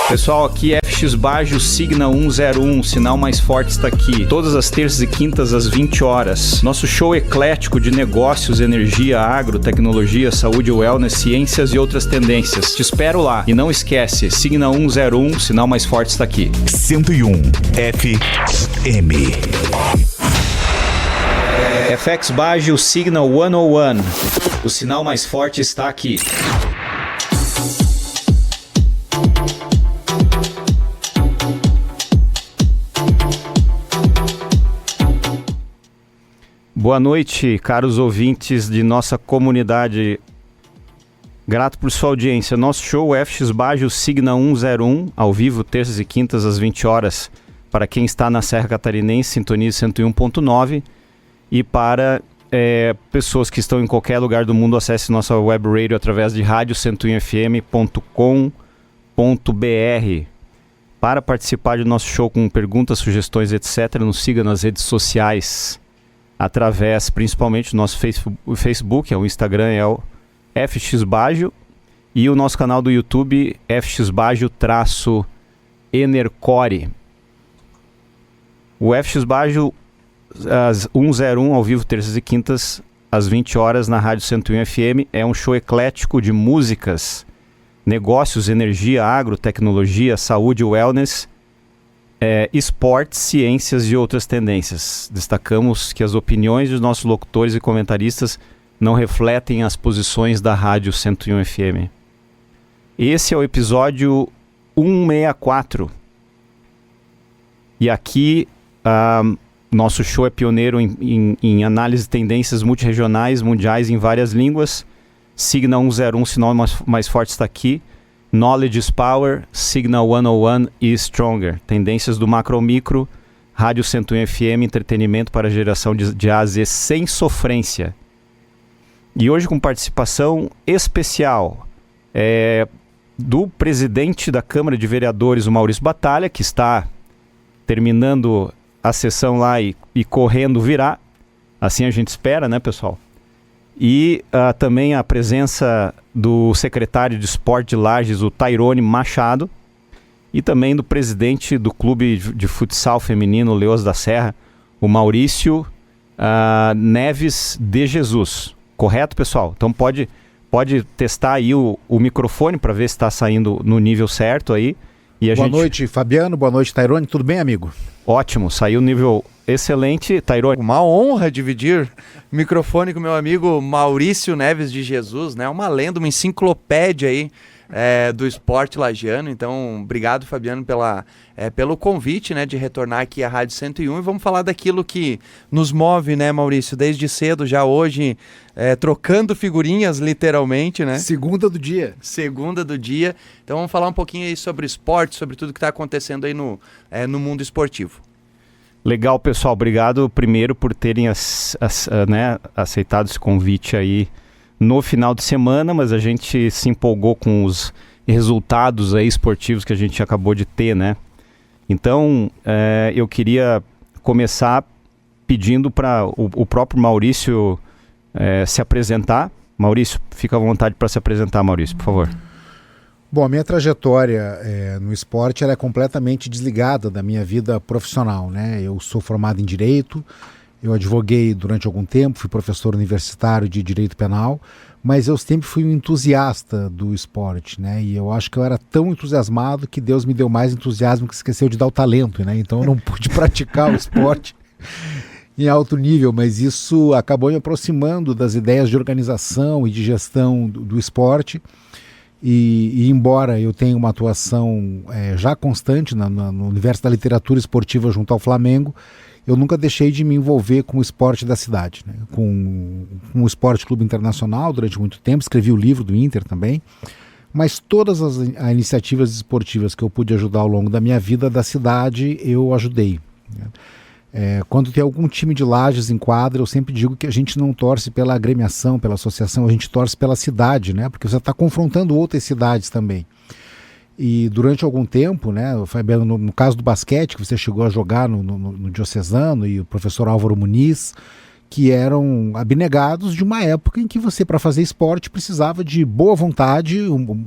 Pessoal, aqui é FX Baggio, Signa 101, sinal mais forte está aqui. Todas as terças e quintas às 20 horas. Nosso show eclético de negócios, energia, agro, tecnologia, saúde, wellness, ciências e outras tendências. Te espero lá. E não esquece, Signa 101, sinal mais forte está aqui. 101 FM. FX Baggio, Signa 101. O sinal mais forte está aqui. Boa noite, caros ouvintes de nossa comunidade. Grato por sua audiência. Nosso show é FX Baggio Signa 101, ao vivo, terças e quintas às 20 horas. Para quem está na Serra Catarinense, sintonize 101.9. E para pessoas que estão em qualquer lugar do mundo, acesse nossa web radio através de radio101fm.com.br. Para participar do nosso show com perguntas, sugestões, etc., nos siga nas redes sociais. Através, principalmente, do nosso Facebook, o Instagram é o FX Baggio, e o nosso canal do YouTube, FX Baggio-Enercore. O FX Baggio, às 101, ao vivo, terças e quintas, às 20 horas, na Rádio 101 FM, é um show eclético de músicas, negócios, energia, agro, tecnologia, saúde, wellness, esportes, ciências e outras tendências. Destacamos que as opiniões dos nossos locutores e comentaristas não refletem as posições da Rádio 101 FM. Esse é o episódio 164. E aqui, nosso show é pioneiro em análise de tendências multirregionais, mundiais em várias línguas. Signa 101, sinal mais forte está aqui. Knowledge is Power, Signal 101 e Stronger. Tendências do macro ao micro, Rádio 101 FM, entretenimento para geração de A a Z sem sofrência. E hoje com participação especial do presidente da Câmara de Vereadores, o Maurício Batalha, que está terminando a sessão lá e correndo virá. Assim a gente espera, né, pessoal? E também a presença do secretário de Esporte de Lages, o Tairone Machado, e também do presidente do Clube de Futsal Feminino, Leoas da Serra, o Maurício Neves de Jesus. Correto, pessoal? Então pode testar aí o microfone para ver se está saindo no nível certo aí. E boa noite, Fabiano. Boa noite, Tairone. Tudo bem, amigo? Ótimo, saiu nível excelente, Tairone. Uma honra dividir microfone com meu amigo Maurício Neves de Jesus, né? Uma lenda, uma enciclopédia aí do esporte lagiano. Então, obrigado, Fabiano, pelo convite, né, de retornar aqui à Rádio 101, e vamos falar daquilo que nos move, né, Maurício, desde cedo, já hoje, trocando figurinhas, literalmente, né? Segunda do dia. Então, vamos falar um pouquinho aí sobre esporte, sobre tudo que está acontecendo aí no mundo esportivo. Legal, pessoal. Obrigado primeiro por terem aceitado esse convite aí no final de semana, mas a gente se empolgou com os resultados aí esportivos que a gente acabou de ter, né? Então, eu queria começar pedindo para o próprio Maurício se apresentar. Maurício, fica à vontade para se apresentar, Maurício, por favor. Bom, a minha trajetória no esporte ela é completamente desligada da minha vida profissional, né? Eu sou formado em Direito, eu advoguei durante algum tempo, fui professor universitário de Direito Penal, mas eu sempre fui um entusiasta do esporte, né? E eu acho que eu era tão entusiasmado que Deus me deu mais entusiasmo que esqueceu de dar o talento, né? Então eu não pude praticar o esporte em alto nível, mas isso acabou me aproximando das ideias de organização e de gestão do esporte. E embora eu tenha uma atuação já constante no universo da literatura esportiva junto ao Flamengo, eu nunca deixei de me envolver com o esporte da cidade, né? Com o Esporte Clube Internacional durante muito tempo, escrevi o livro do Inter também, mas todas as iniciativas esportivas que eu pude ajudar ao longo da minha vida da cidade, eu ajudei, né? Quando tem algum time de Lages em quadra, eu sempre digo que a gente não torce pela agremiação, pela associação, a gente torce pela cidade, né? Porque você está confrontando outras cidades também. E durante algum tempo, né, Fabiano, no caso do basquete, que você chegou a jogar no Diocesano, e o professor Álvaro Muniz, que eram abnegados de uma época em que você, para fazer esporte, precisava de boa vontade,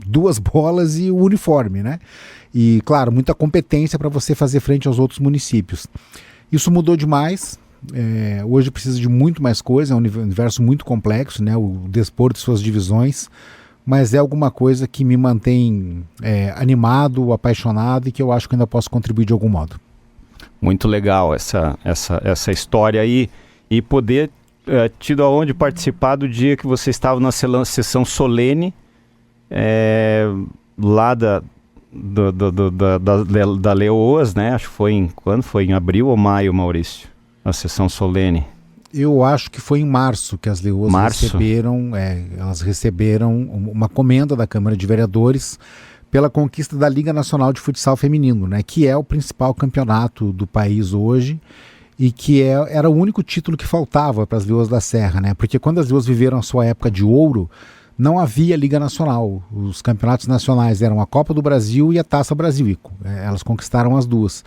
2 bolas e o uniforme, né? E, claro, muita competência para você fazer frente aos outros municípios. Isso mudou demais. Hoje precisa de muito mais coisa, é um universo muito complexo, né? O desporto e suas divisões, mas é alguma coisa que me mantém animado, apaixonado e que eu acho que ainda posso contribuir de algum modo. Muito legal essa história aí, e poder tido aonde participar do dia que você estava na sessão solene lá da Leoas, né? Acho que foi quando foi em abril ou maio, Maurício, a sessão solene. Eu acho que foi em março que as Leoas receberam uma comenda da Câmara de Vereadores pela conquista da Liga Nacional de Futsal Feminino, né, que é o principal campeonato do país hoje e que era o único título que faltava para as Leoas da Serra, né, porque quando as Leoas viveram a sua época de ouro, não havia Liga Nacional. Os campeonatos nacionais eram a Copa do Brasil e a Taça Brasil. Elas conquistaram as duas.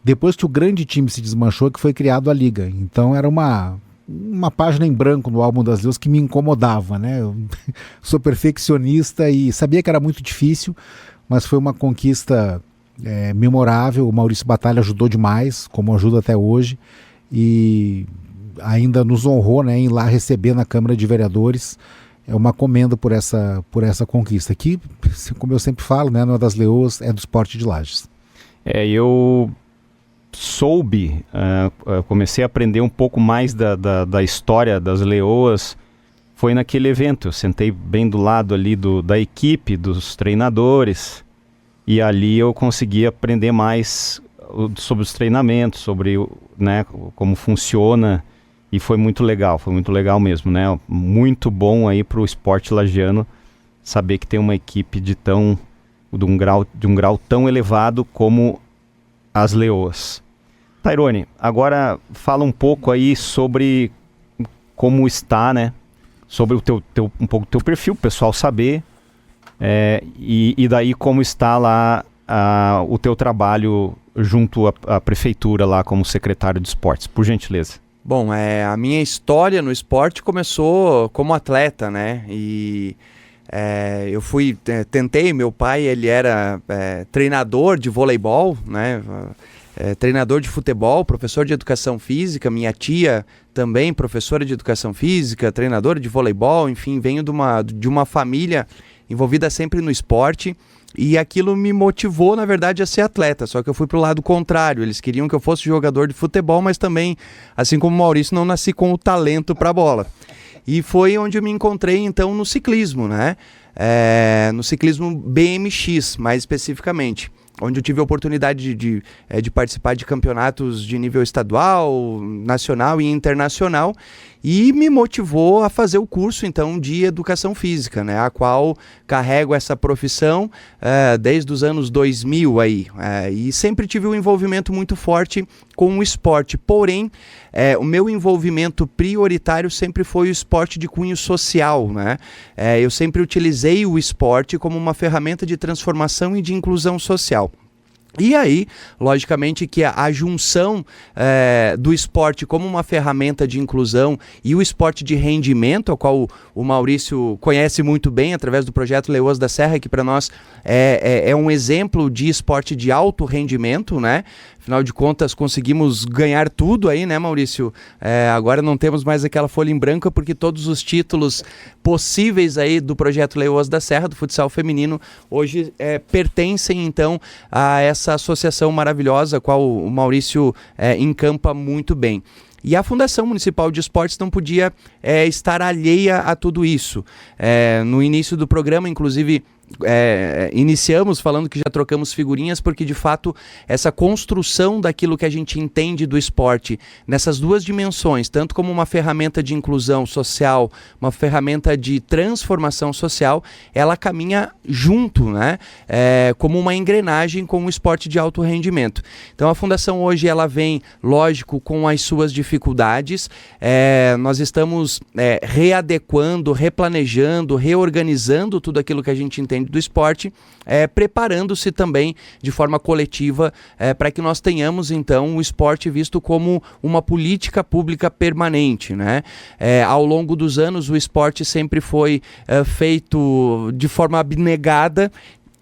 Depois que o grande time se desmanchou, que foi criado a Liga. Então era uma página em branco no álbum das Leoas que me incomodava, né? Eu sou perfeccionista e sabia que era muito difícil, mas foi uma conquista memorável. O Maurício Batalha ajudou demais, como ajuda até hoje, e ainda nos honrou, né, em lá receber na Câmara de Vereadores uma comenda por essa conquista, que, como eu sempre falo, né, não é das Leoas, é do Sport de Lages. Eu soube, comecei a aprender um pouco mais da história das Leoas, foi naquele evento. Eu sentei bem do lado ali da equipe, dos treinadores, e ali eu consegui aprender mais sobre os treinamentos, sobre, né, como funciona, e foi muito legal mesmo, né? Muito bom aí para o esporte lagiano saber que tem uma equipe de um grau tão elevado como as Leoas. Tairone, agora fala um pouco aí sobre como está, né? Sobre um pouco do teu perfil, o pessoal saber, e daí como está lá o teu trabalho junto à prefeitura lá como secretário de esportes, por gentileza. Bom, a minha história no esporte começou como atleta, né? E eu tentei, meu pai, ele era treinador de voleibol, né? Treinador de futebol, professor de educação física, minha tia também professora de educação física, treinadora de voleibol, enfim, venho de uma família envolvida sempre no esporte, e aquilo me motivou, na verdade, a ser atleta, só que eu fui pro lado contrário. Eles queriam que eu fosse jogador de futebol, mas também, assim como o Maurício, não nasci com o talento para bola. E foi onde eu me encontrei, então, no ciclismo, né? No ciclismo BMX, mais especificamente, onde eu tive a oportunidade de participar de campeonatos de nível estadual, nacional e internacional, e me motivou a fazer o curso, então, de educação física, né, a qual carrego essa profissão desde os anos 2000 aí, e sempre tive um envolvimento muito forte com o esporte, porém, o meu envolvimento prioritário sempre foi o esporte de cunho social, né? Eu sempre utilizei o esporte como uma ferramenta de transformação e de inclusão social. E aí, logicamente que a junção do esporte como uma ferramenta de inclusão e o esporte de rendimento, ao qual o Maurício conhece muito bem através do projeto Leoas da Serra, que para nós é um exemplo de esporte de alto rendimento, né? Afinal de contas, conseguimos ganhar tudo aí, né, Maurício? Agora não temos mais aquela folha em branco, porque todos os títulos possíveis aí do projeto Leoas da Serra, do futsal feminino, hoje pertencem, então, a essa associação maravilhosa, a qual o Maurício encampa muito bem. E a Fundação Municipal de Esportes não podia estar alheia a tudo isso. No início do programa, inclusive, iniciamos falando que já trocamos figurinhas, porque de fato essa construção daquilo que a gente entende do esporte nessas duas dimensões, tanto como uma ferramenta de inclusão social, uma ferramenta de transformação social, ela caminha junto, né? Como uma engrenagem com o esporte de alto rendimento. Então a Fundação hoje ela vem, lógico, com as suas dificuldades. Nós estamos readequando, replanejando, reorganizando tudo aquilo que a gente entende entende do esporte, preparando-se também de forma coletiva para que nós tenhamos então o esporte visto como uma política pública permanente, né? Ao longo dos anos o esporte sempre foi feito de forma abnegada.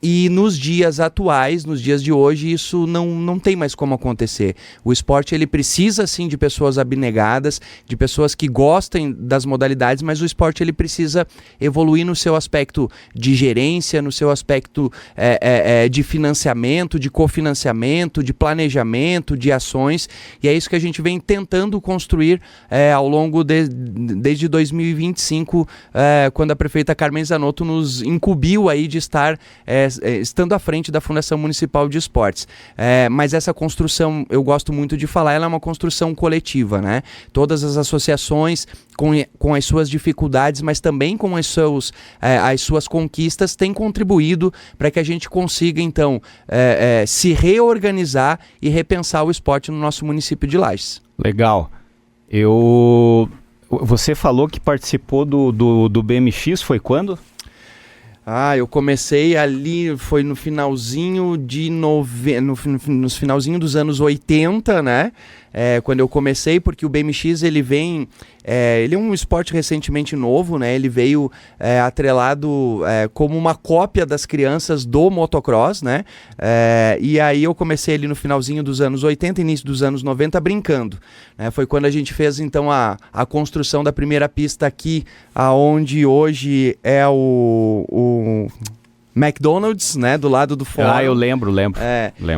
E nos dias atuais, nos dias de hoje, isso não tem mais como acontecer. O esporte ele precisa sim de pessoas abnegadas, de pessoas que gostem das modalidades, mas o esporte ele precisa evoluir no seu aspecto de gerência, no seu aspecto de financiamento, de cofinanciamento, de planejamento, de ações. E é isso que a gente vem tentando construir ao longo desde 2025, quando a prefeita Carmen Zanotto nos incumbiu aí de estar estando à frente da Fundação Municipal de Esportes. Mas essa construção, eu gosto muito de falar, ela é uma construção coletiva, né? Todas as associações, com as suas dificuldades, mas também com as suas conquistas, têm contribuído para que a gente consiga, então, se reorganizar e repensar o esporte no nosso município de Lages. Legal. Você falou que participou do BMX, foi quando? Eu comecei ali, foi no finalzinho nos finalzinho dos anos 80, né? Quando eu comecei, porque o BMX ele é um esporte recentemente novo, né? Ele veio atrelado como uma cópia das crianças do motocross, né? E aí eu comecei ali no finalzinho dos anos 80, início dos anos 90, brincando, né? Foi quando a gente fez então a construção da primeira pista aqui, aonde hoje é o McDonald's, né, do lado do fórum. Eu lembro.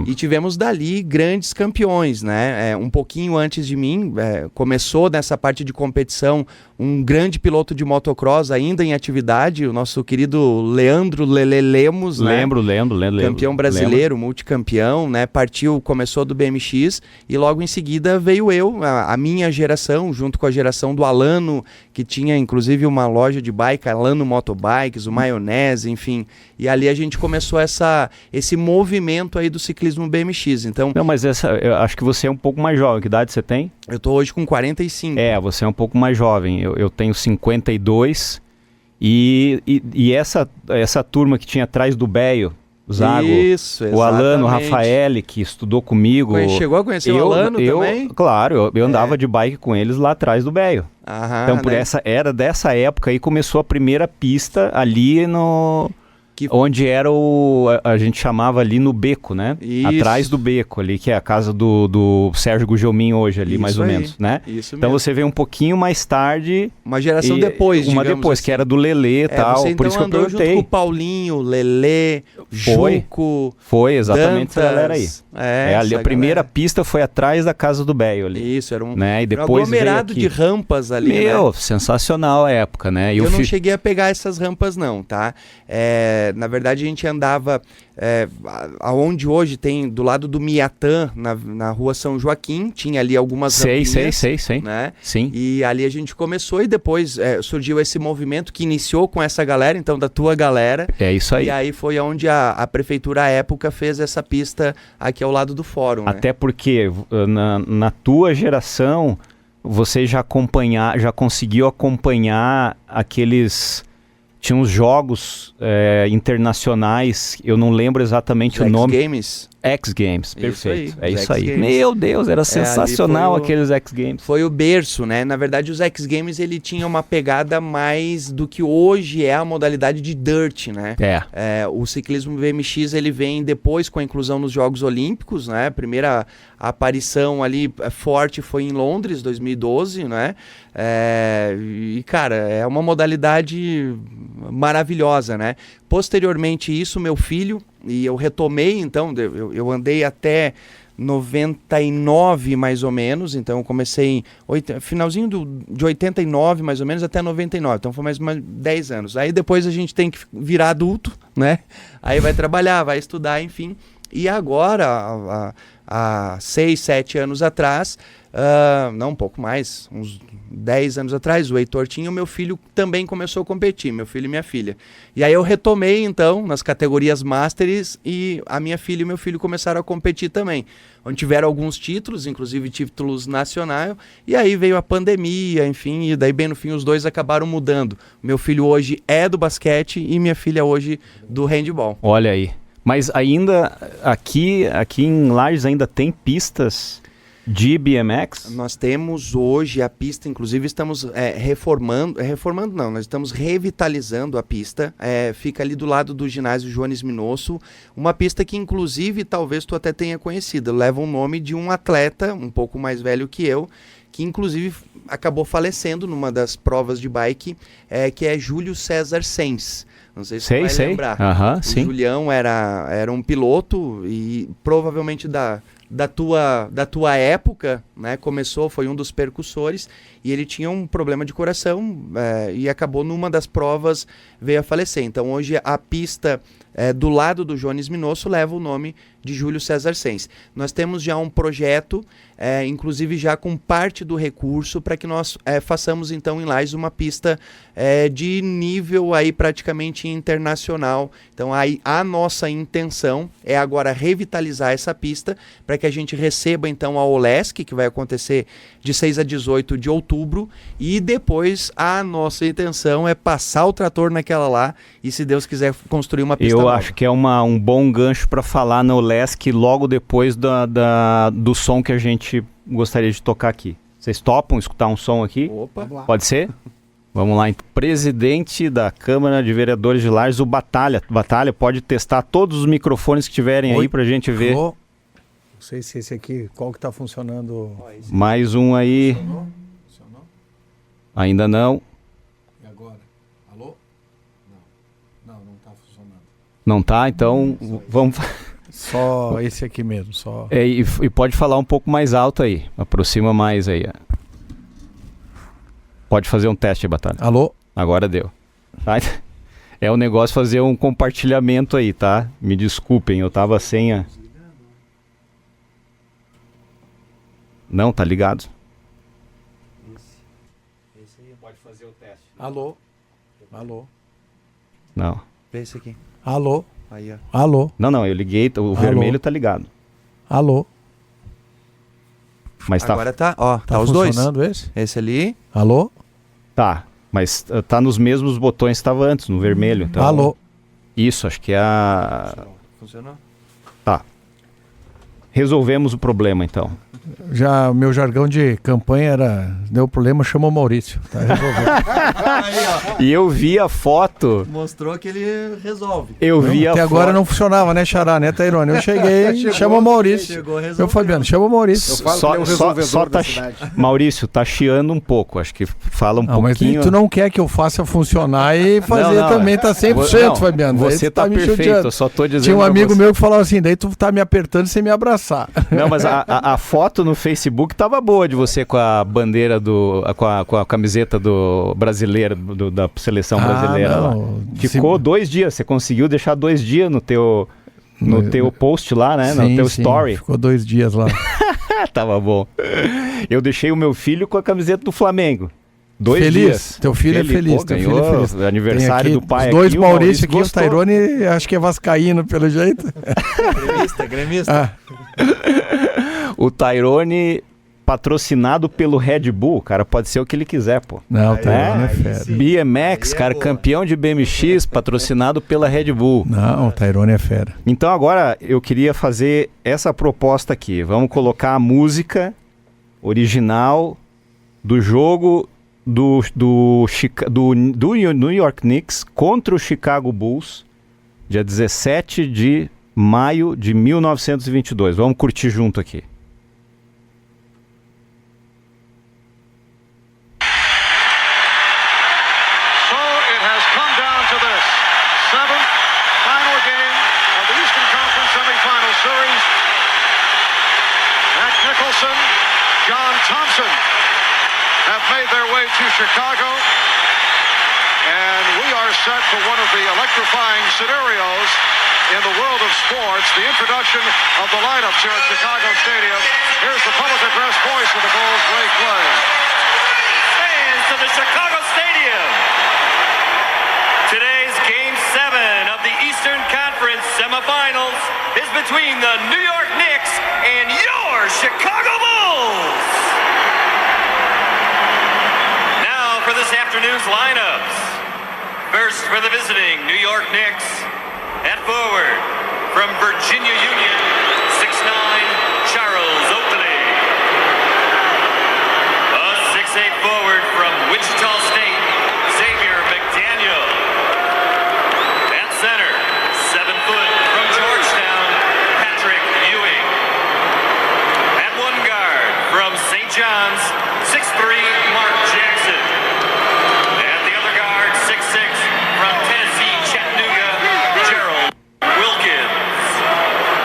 E tivemos dali grandes campeões, né? Um pouquinho antes de mim, começou nessa parte de competição um grande piloto de motocross ainda em atividade, o nosso querido Leandro Lele Lemos, né? Lembro. Campeão brasileiro, multicampeão, né? Começou do BMX e logo em seguida veio a minha geração, junto com a geração do Alano, que tinha inclusive uma loja de bike, Alano Motobikes, o Maionese, enfim. E ali a gente começou esse movimento aí do ciclismo BMX. Então, não, mas eu acho que você é um pouco mais jovem. Que idade você tem? Eu tô hoje com 45. Você é um pouco mais jovem. Eu tenho 52 e essa turma que tinha atrás do Beio, o Zago, isso, o Alano, o Rafael, que estudou comigo. Chegou a conhecer o Alano também? Claro, eu andava de bike com eles lá atrás do Beio. Então, era dessa época aí começou a primeira pista ali onde era a gente chamava ali no Beco, né? Isso. Atrás do Beco ali, que é a casa do Sérgio Gugelmin hoje ali, isso mais ou menos, né? Isso então mesmo. Você veio um pouquinho mais tarde. Uma geração depois, Uma depois, assim. que era do Lelê e tal. Você por então isso que eu andou perguntei. junto com o Paulinho, Lelê, Juco, Foi, exatamente Dantas, essa galera aí. Ali, a primeira pista foi atrás da casa do Beio ali. Isso, era né? E depois um aglomerado de rampas ali, né? Sensacional a época, né? Eu não cheguei a pegar essas rampas não, tá? Na verdade a gente andava aonde hoje tem, do lado do Miatã, na rua São Joaquim, tinha ali algumas rampinhas. Sei. Né? Sim. E ali a gente começou e depois surgiu esse movimento que iniciou com essa galera, então da tua galera. É isso aí. E aí foi onde a prefeitura à época fez essa pista aqui ao lado do fórum. Até porque na tua geração você já conseguiu acompanhar aqueles... Tinha uns jogos internacionais, eu não lembro exatamente o nome. X Games, perfeito. É isso aí. Meu Deus, era sensacional aqueles X Games. Foi o berço, né? Na verdade, os X Games ele tinha uma pegada mais do que hoje é a modalidade de dirt, né? O ciclismo BMX ele vem depois com a inclusão nos Jogos Olímpicos, né? A primeira aparição ali forte foi em Londres, 2012, né? E, cara, é uma modalidade maravilhosa, né? Posteriormente isso, meu filho, e eu retomei, então, eu andei até 99 mais ou menos, então eu comecei finalzinho de 89 mais ou menos até 99, então foi mais 10 anos. Aí depois a gente tem que virar adulto, né? Aí vai trabalhar, vai estudar, enfim. E agora, há 6, 7 anos atrás, não, um pouco mais, uns 10 anos atrás, o Heitor tinha, o meu filho também começou a competir, meu filho e minha filha. E aí eu retomei, então, nas categorias Masters, e a minha filha e meu filho começaram a competir também. Onde tiveram alguns títulos, inclusive títulos nacionais, e aí veio a pandemia, enfim, e daí bem no fim os dois acabaram mudando. Meu filho hoje é do basquete e minha filha hoje do handball. Olha aí. Mas ainda, aqui em Lages ainda tem pistas de BMX? Nós temos hoje a pista, inclusive estamos reformando não, nós estamos revitalizando a pista, fica ali do lado do ginásio Joanes Minosso, uma pista que inclusive talvez tu até tenha conhecido, leva o nome de um atleta um pouco mais velho que eu, que inclusive acabou falecendo numa das provas de bike, que é Júlio César Sens. Não sei se você vai lembrar. Uhum, o sim. Julião era um piloto e provavelmente da tua época, né, foi um dos percussores, e ele tinha um problema de coração e acabou numa das provas, veio a falecer. Então hoje a pista do lado do Joanes Minosso leva o nome de Júlio César Sens. Nós temos já um projeto, inclusive já com parte do recurso, para que nós façamos então em Lages uma pista de nível aí praticamente internacional. Então aí a nossa intenção é agora revitalizar essa pista para que a gente receba então a OLESC, que vai acontecer de 6 a 18 de outubro, e depois a nossa intenção é passar o trator naquela lá e, se Deus quiser, construir uma pista nova. Eu acho que é um bom gancho para falar na OLESC logo depois do som que a gente gostaria de tocar aqui. Vocês topam escutar um som aqui? Opa! Pode ser? Vamos lá, então. Presidente da Câmara de Vereadores de Lages, o Batalha. Batalha, pode testar todos os microfones que tiverem aí pra gente ver. Alô? Não sei se esse aqui, qual que tá funcionando. Mais um aí. Funcionou? Ainda não. E agora? Alô? Não tá funcionando. Não tá? Então vamos... Só esse aqui mesmo, só. E pode falar um pouco mais alto aí. Aproxima mais aí. Pode fazer um teste, Batalha. Alô? Agora deu. Tá? É o negócio fazer um compartilhamento aí, tá? Me desculpem, eu tava sem a... Não, tá ligado. Esse aí pode fazer o teste. Alô? Alô? Não. Vê esse aqui. Alô? Aí, ó. Alô? Não, eu liguei, o vermelho tá ligado. Alô? Mas Agora tá, ó, tá os Tá dois. funcionando esse? Esse ali. Alô? Tá, mas tá nos mesmos botões que estava antes, no vermelho. Então, Alô? Isso, acho que é a... Funcionou? Tá. Resolvemos o problema, então. Já o meu jargão de campanha era, deu problema, chamou o Maurício. Tá resolvido. Aí, ó. E eu vi a foto... Mostrou que ele resolve. Eu vi a Até foto... agora não funcionava, né, Xará, né, Tairone? Eu cheguei, chama o Maurício. Chegou, Meu Fabiano, chama o Maurício. Eu falo que ele é o resolvedor da cidade. Maurício, tá chiando um pouco. Acho que fala um Não, mas pouquinho... tu não quer que eu faça funcionar e fazer Não, também, tá 100%, não, Fabiano. Daí Você tu tá me perfeito, judiando. eu só tô dizendo Tinha um pra amigo você. meu que falava assim, daí tu tá me apertando sem me abraçar. Não, mas a foto no Facebook tava boa de você com a bandeira com a camiseta do brasileira, da seleção brasileira lá. Ficou 2 dias, você conseguiu deixar 2 dias no teu post lá, né? No teu story. Ficou 2 dias lá. Tava bom. Eu deixei o meu filho com a camiseta do Flamengo. 2 Feliz. dias. Teu filho é feliz. Pô, Teu ganhou filho é feliz. aniversário Tem do pai os dois aqui. Maurício aqui, o gostou. Tairone, acho que é vascaíno pelo jeito. Gremista. O Tairone patrocinado pelo Red Bull, cara, pode ser o que ele quiser, pô. Não, o Tairone é fera. BMX, cara, campeão de BMX, patrocinado pela Red Bull. Não, o Tairone é fera. Então agora eu queria fazer essa proposta aqui. Vamos colocar a música original do jogo do New York Knicks contra o Chicago Bulls, dia 17 de maio de 1922. Vamos curtir junto aqui. So it has come down to this 7th final game of the Eastern Conference Semifinal Series. Matt Nicholson, John Thompson have made their way to Chicago, and we are set for one of the electrifying scenarios in the world of sports, the introduction of the lineups here at Chicago Stadium. Here's the public address voice of the Bulls, Ray Clay. Fans to the Chicago Stadium. Today's Game 7 of the Eastern Conference semifinals is between the New York Knicks and your Chicago Bulls. Now for this afternoon's lineups. First for the visiting New York Knicks, at forward from Virginia Union, 6'9", Charles Oakley. A 6'8" forward from Wichita State, Xavier McDaniel. At center, 7 foot from Georgetown, Patrick Ewing. At one guard from St. John's, 6'3", Mark Jackson. At the other guard, 6'6", from Tennessee, Chattanooga, Gerald Wilkins.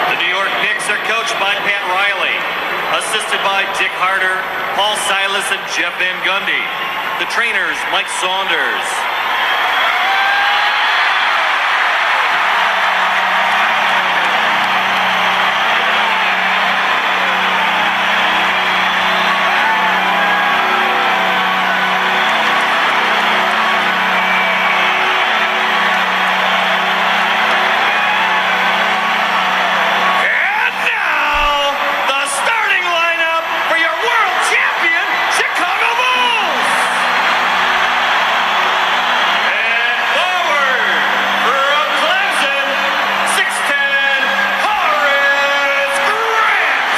The New York Knicks are coached by Pat Riley, assisted by Dick Harder, Paul Silas, and Jeff Van Gundy. The trainers, Mike Saunders. And now, the starting lineup for your world champion Chicago Bulls. And forward from Clemson, 6'10", Horace Grant.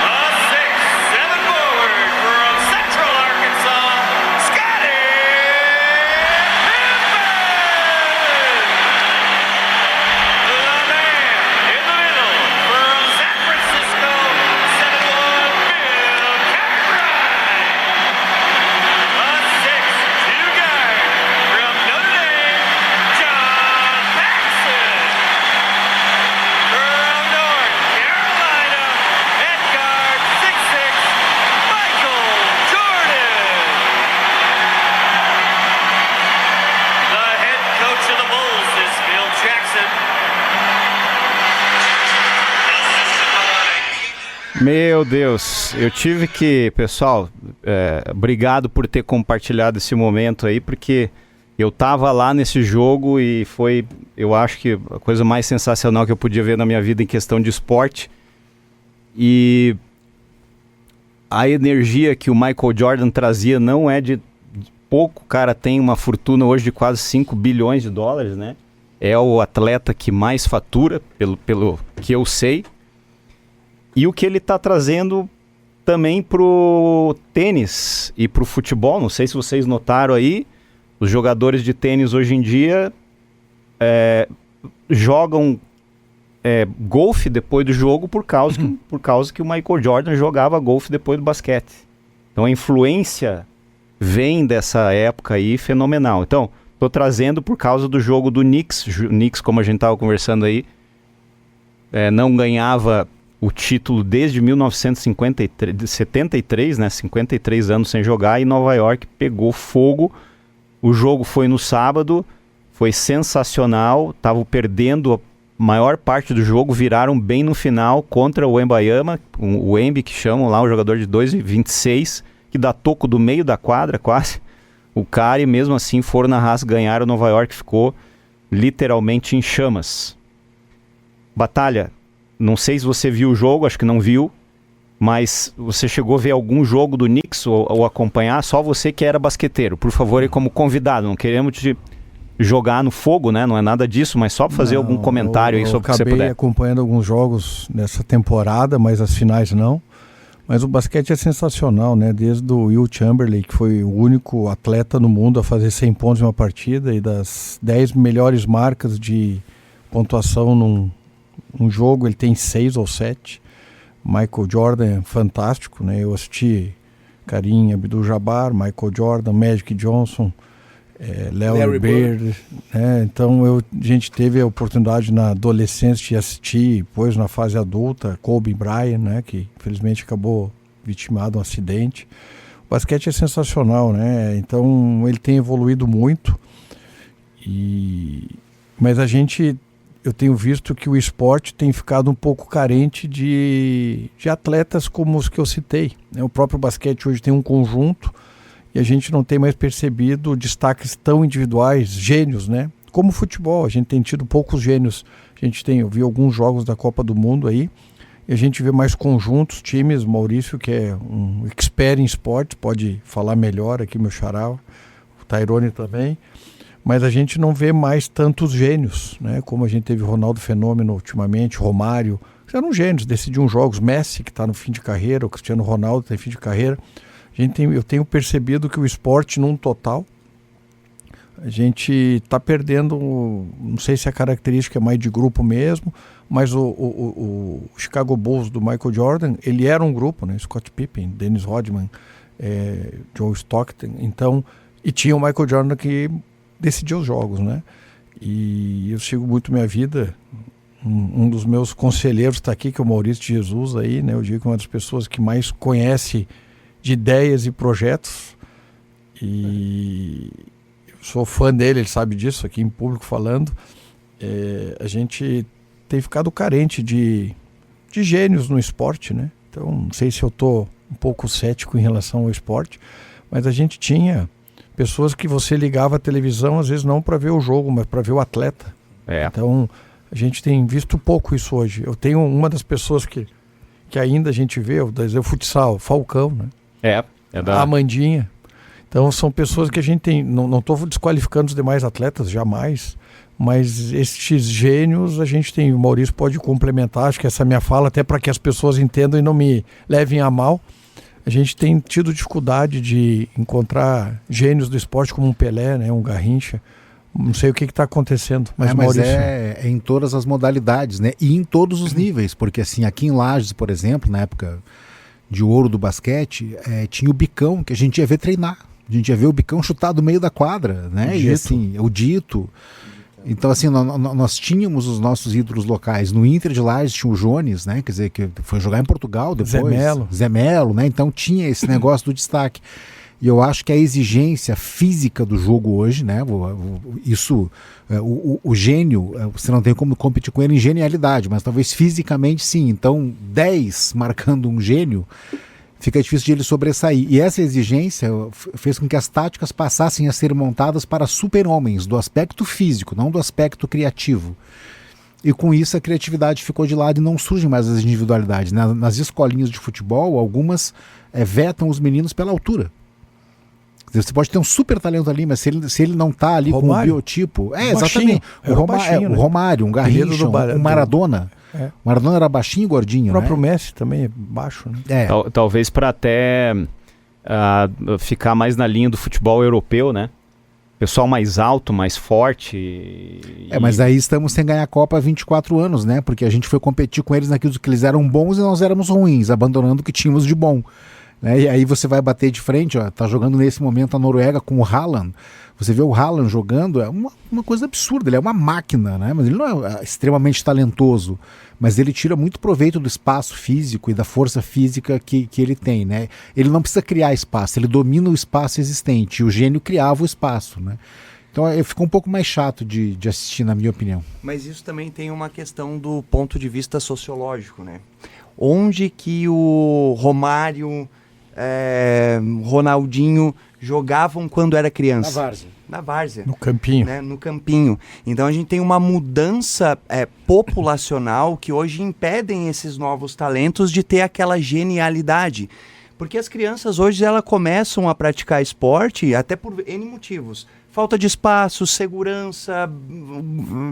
A 6'7" forward from Central Arkansas, Scottie Pippen. The man in the middle from San Francisco, 7'1", Bill Cartwright. A 6'2" guard from Notre Dame, John Paxson. From North Carolina, at guard, 6'6", Michael Jordan. The head coach of the Bulls is Phil Jackson. Meu Deus, eu tive que, pessoal, obrigado por ter compartilhado esse momento aí, porque eu tava lá nesse jogo e foi, eu acho que a coisa mais sensacional que eu podia ver na minha vida em questão de esporte. E a energia que o Michael Jordan trazia não é de pouco. O cara tem uma fortuna hoje de quase 5 bilhões de dólares, né? É o atleta que mais fatura, pelo que eu sei. E o que ele está trazendo também pro tênis e pro futebol, não sei se vocês notaram aí, os jogadores de tênis hoje em dia jogam golfe depois do jogo por causa que o Michael Jordan jogava golfe depois do basquete. Então a influência vem dessa época aí fenomenal. Então, estou trazendo por causa do jogo do Knicks. O Knicks, como a gente estava conversando aí, não ganhava o título desde 1973, né? 53 anos sem jogar, e Nova York pegou fogo. O jogo foi no sábado, foi sensacional, estavam perdendo a maior parte do jogo, viraram bem no final contra o Wembanyama, o Wemby que chamam lá, o jogador de 2,26, que dá toco do meio da quadra quase. O cara, e mesmo assim foram na raça, ganharam. Nova York ficou literalmente em chamas. Batalha, não sei se você viu o jogo, acho que não viu, mas você chegou a ver algum jogo do Knicks ou acompanhar? Só você que era basqueteiro, por favor, aí como convidado, não queremos te jogar no fogo, né? Não é nada disso, mas só para fazer algum comentário aí sobre o que você puder. Eu acabei acompanhando alguns jogos nessa temporada, mas as finais não. Mas o basquete é sensacional, né? Desde o Will Chamberlain, que foi o único atleta no mundo a fazer 100 pontos em uma partida, e das 10 melhores marcas de pontuação num jogo, ele tem 6 ou 7. Michael Jordan é fantástico, né? Eu assisti Kareem Abdul-Jabbar, Michael Jordan, Magic Johnson, Larry Bird, né? Então a gente teve a oportunidade na adolescência de assistir, depois na fase adulta, Kobe Bryant, né? Que infelizmente acabou vitimado de um acidente. O basquete é sensacional, né? Então ele tem evoluído muito. Mas eu tenho visto que o esporte tem ficado um pouco carente de atletas como os que eu citei, né? O próprio basquete hoje tem um conjunto e a gente não tem mais percebido destaques tão individuais, gênios, né? Como o futebol, a gente tem tido poucos gênios. Eu vi alguns jogos da Copa do Mundo aí, e a gente vê mais conjuntos, times. Maurício, que é um expert em esporte, pode falar melhor aqui, meu xará, o Tairone também. Mas a gente não vê mais tantos gênios, né? Como a gente teve Ronaldo Fenômeno ultimamente, Romário, que eram gênios, decidiam jogos. Messi, que está no fim de carreira, o Cristiano Ronaldo está em fim de carreira. Eu tenho percebido que o esporte, num total, a gente está perdendo, não sei se a característica é mais de grupo mesmo, mas o Chicago Bulls do Michael Jordan, ele era um grupo, né? Scott Pippen, Dennis Rodman, Joe Stockton, então, e tinha o Michael Jordan que decidir os jogos, né? E eu sigo muito minha vida. Um dos meus conselheiros está aqui, que é o Maurício de Jesus aí, né? Eu digo que é uma das pessoas que mais conhece de ideias e projetos, e eu sou fã dele, ele sabe disso, aqui em público falando. A gente tem ficado carente de gênios no esporte, né? Então, não sei se eu estou um pouco cético em relação ao esporte, mas a gente tinha pessoas que você ligava a televisão, às vezes não para ver o jogo, mas para ver o atleta. Então, a gente tem visto pouco isso hoje. Eu tenho uma das pessoas que ainda a gente vê, o futsal, Falcão, né? A Amandinha. Então, são pessoas que a gente tem... Não estou desqualificando os demais atletas, jamais, mas estes gênios a gente tem... O Maurício pode complementar, acho que essa minha fala, até para que as pessoas entendam e não me levem a mal. A gente tem tido dificuldade de encontrar gênios do esporte como um Pelé, né, um Garrincha. Não sei o que está acontecendo, mas Maurício... é em todas as modalidades, né? E em todos os níveis, porque assim, aqui em Lages, por exemplo, na época de ouro do basquete, tinha o Bicão, que a gente ia ver treinar. A gente ia ver o Bicão chutar do meio da quadra, né? E assim, o Dito. Então, assim, nós tínhamos os nossos ídolos locais. No Inter de Lages tinha o Jones, né? Quer dizer, que foi jogar em Portugal depois. Zé Melo, né? Então tinha esse negócio do destaque. E eu acho que a exigência física do jogo hoje, né? O gênio, você não tem como competir com ele em genialidade, mas talvez fisicamente sim. Então, 10 marcando um gênio, fica difícil de ele sobressair. E essa exigência fez com que as táticas passassem a ser montadas para super-homens, do aspecto físico, não do aspecto criativo. E com isso a criatividade ficou de lado e não surgem mais as individualidades. Nas escolinhas de futebol, algumas vetam os meninos pela altura. Você pode ter um super talento ali, mas se ele não está ali Romário, com o biotipo... exatamente. O Romário, um Garrincha, um Maradona... O Maradona era baixinho e gordinho, o próprio né? Messi também é baixo, né? Talvez para até ficar mais na linha do futebol europeu, né? Pessoal mais alto, mais forte. Mas aí estamos sem ganhar a Copa há 24 anos, né? Porque a gente foi competir com eles naquilo que eles eram bons e nós éramos ruins, abandonando o que tínhamos de bom. Né? E aí você vai bater de frente, tá jogando nesse momento a Noruega com o Haaland. Você vê o Haaland jogando, é uma coisa absurda, ele é uma máquina, né? Mas ele não é extremamente talentoso, mas ele tira muito proveito do espaço físico e da força física que ele tem, né? Ele não precisa criar espaço, ele domina o espaço existente, e o gênio criava o espaço, né? Então ficou um pouco mais chato de assistir, na minha opinião. Mas isso também tem uma questão do ponto de vista sociológico, né? Onde que o Romário, Ronaldinho jogavam quando era criança? Na várzea. No campinho. Né? No campinho. Então a gente tem uma mudança populacional que hoje impedem esses novos talentos de ter aquela genialidade. Porque as crianças hoje elas começam a praticar esporte até por N motivos. Falta de espaço, segurança,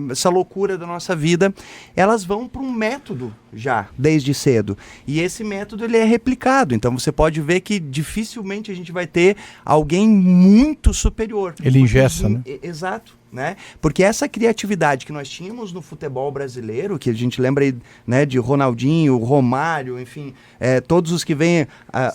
essa loucura da nossa vida, elas vão para um método já, desde cedo. E esse método ele é replicado. Então você pode ver que dificilmente a gente vai ter alguém muito superior. Ele engessa, né? Exato. Né? Porque essa criatividade que nós tínhamos no futebol brasileiro, que a gente lembra aí, né, de Ronaldinho, Romário, enfim, todos os que vêm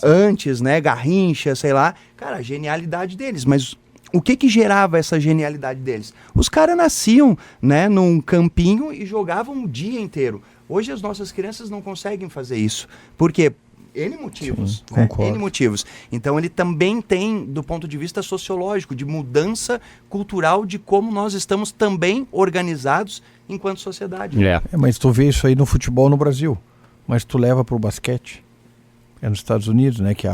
antes, né, Garrincha, sei lá, cara, a genialidade deles, mas o que gerava essa genialidade deles? Os caras nasciam, né, num campinho e jogavam o dia inteiro. Hoje as nossas crianças não conseguem fazer isso. Por quê? N motivos. Sim, né? concordo. N motivos. Então ele também tem, do ponto de vista sociológico, de mudança cultural de como nós estamos também organizados enquanto sociedade. Mas tu vê isso aí no futebol no Brasil, mas tu leva para o basquete. É nos Estados Unidos, né, que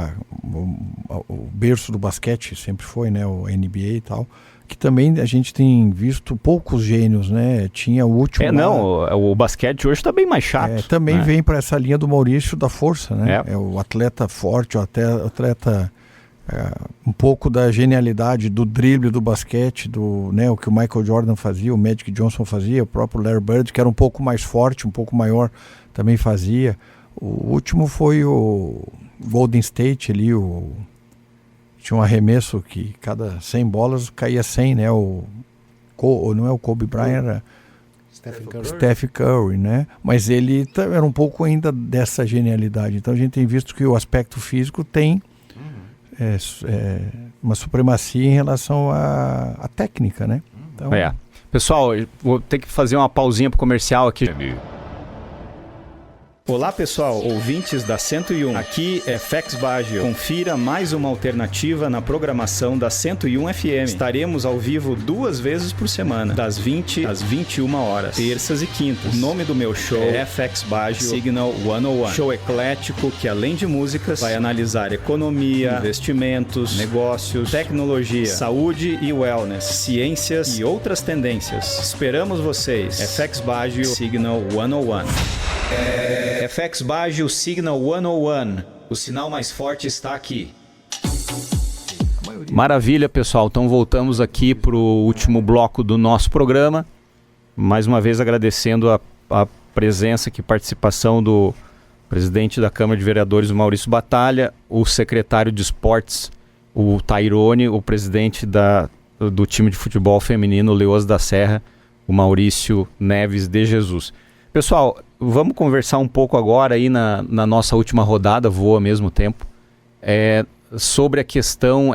o berço do basquete sempre foi, né, o NBA e tal, que também a gente tem visto poucos gênios, né, tinha o último... o basquete hoje está bem mais chato. Também né? vem para essa linha do Maurício da força, né, é o atleta forte, o atleta um pouco da genialidade do drible do basquete, né, o que o Michael Jordan fazia, o Magic Johnson fazia, o próprio Larry Bird, que era um pouco mais forte, um pouco maior, também fazia. O último foi o Golden State ali, tinha um arremesso que cada 100 bolas caía 100, né? Não é o Kobe Bryant, era Steph Curry, né? Mas ele era um pouco ainda dessa genialidade. Então a gente tem visto que o aspecto físico tem uma supremacia em relação à técnica, né? Então, Pessoal, eu vou ter que fazer uma pausinha pro comercial aqui. Olá pessoal, ouvintes da 101, aqui é Fex Baggio. Confira mais uma alternativa na programação da 101 FM. Estaremos ao vivo 2 vezes por semana, das 20 às 21 horas, terças e quintas. O nome do meu show é Fex Baggio Signal 101. Show eclético que, além de músicas, vai analisar economia, investimentos, negócios, tecnologia, saúde e wellness, ciências e outras tendências. Esperamos vocês. Fex Baggio Signal 101. FX Baggio Signal 101. O sinal mais forte está aqui. Maravilha, pessoal. Então voltamos aqui para o último bloco do nosso programa. Mais uma vez agradecendo a presença e participação do presidente da Câmara de Vereadores, o Maurício Batalha, o secretário de Esportes, o Tairone, o presidente do time de futebol feminino, o Leoas da Serra, o Maurício Neves de Jesus. Pessoal, vamos conversar um pouco agora aí na nossa última rodada, voa ao mesmo tempo, sobre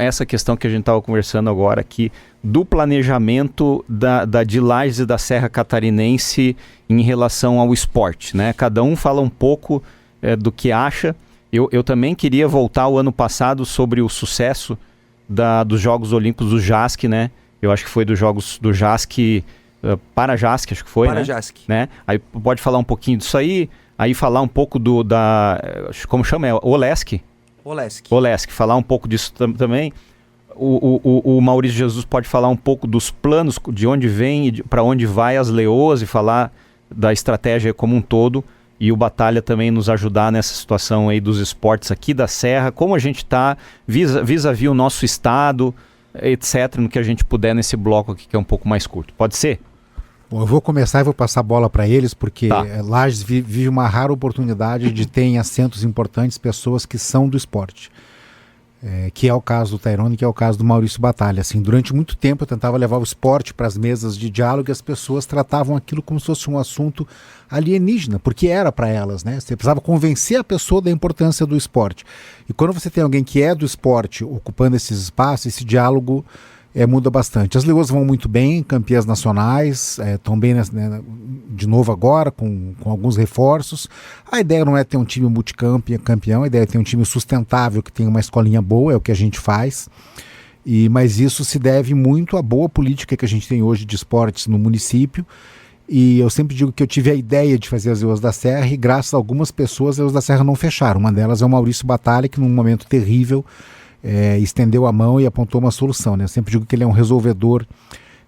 essa questão que a gente estava conversando agora aqui, do planejamento de Lages e da Serra Catarinense em relação ao esporte, né? Cada um fala um pouco do que acha. Eu também queria voltar ao ano passado sobre o sucesso dos Jogos Olímpicos do JASC, né? Eu acho que foi dos Jogos do JASC... para JASC, acho que foi, Parajasc. né? Aí pode falar um pouquinho disso aí falar um pouco como chama? Olesc, falar um pouco disso também. O Maurício Jesus pode falar um pouco dos planos, de onde vem e para onde vai as Leoas, e falar da estratégia como um todo, e o Batalha também nos ajudar nessa situação aí dos esportes aqui da Serra, como a gente está vis-a-vis o nosso estado, etc, no que a gente puder nesse bloco aqui, que é um pouco mais curto. Pode ser? Bom, eu vou começar e vou passar a bola para eles, porque Lages vive uma rara oportunidade de ter em assentos importantes pessoas que são do esporte. Que é o caso do Tairone, que é o caso do Maurício Batalha. Assim, durante muito tempo eu tentava levar o esporte para as mesas de diálogo e as pessoas tratavam aquilo como se fosse um assunto alienígena, porque era para elas, né? Você precisava convencer a pessoa da importância do esporte. E quando você tem alguém que é do esporte ocupando esses espaços, esse diálogo muda bastante. As Leoas vão muito bem, campeãs nacionais, estão bem, né, de novo agora, com alguns reforços. A ideia não é ter um time multicampeão, a ideia é ter um time sustentável, que tenha uma escolinha boa, é o que a gente faz. Mas isso se deve muito à boa política que a gente tem hoje de esportes no município. E eu sempre digo que eu tive a ideia de fazer as Leoas da Serra e graças a algumas pessoas as Leoas da Serra não fecharam. Uma delas é o Maurício Batalha, que num momento terrível estendeu a mão e apontou uma solução, né? Eu sempre digo que ele é um resolvedor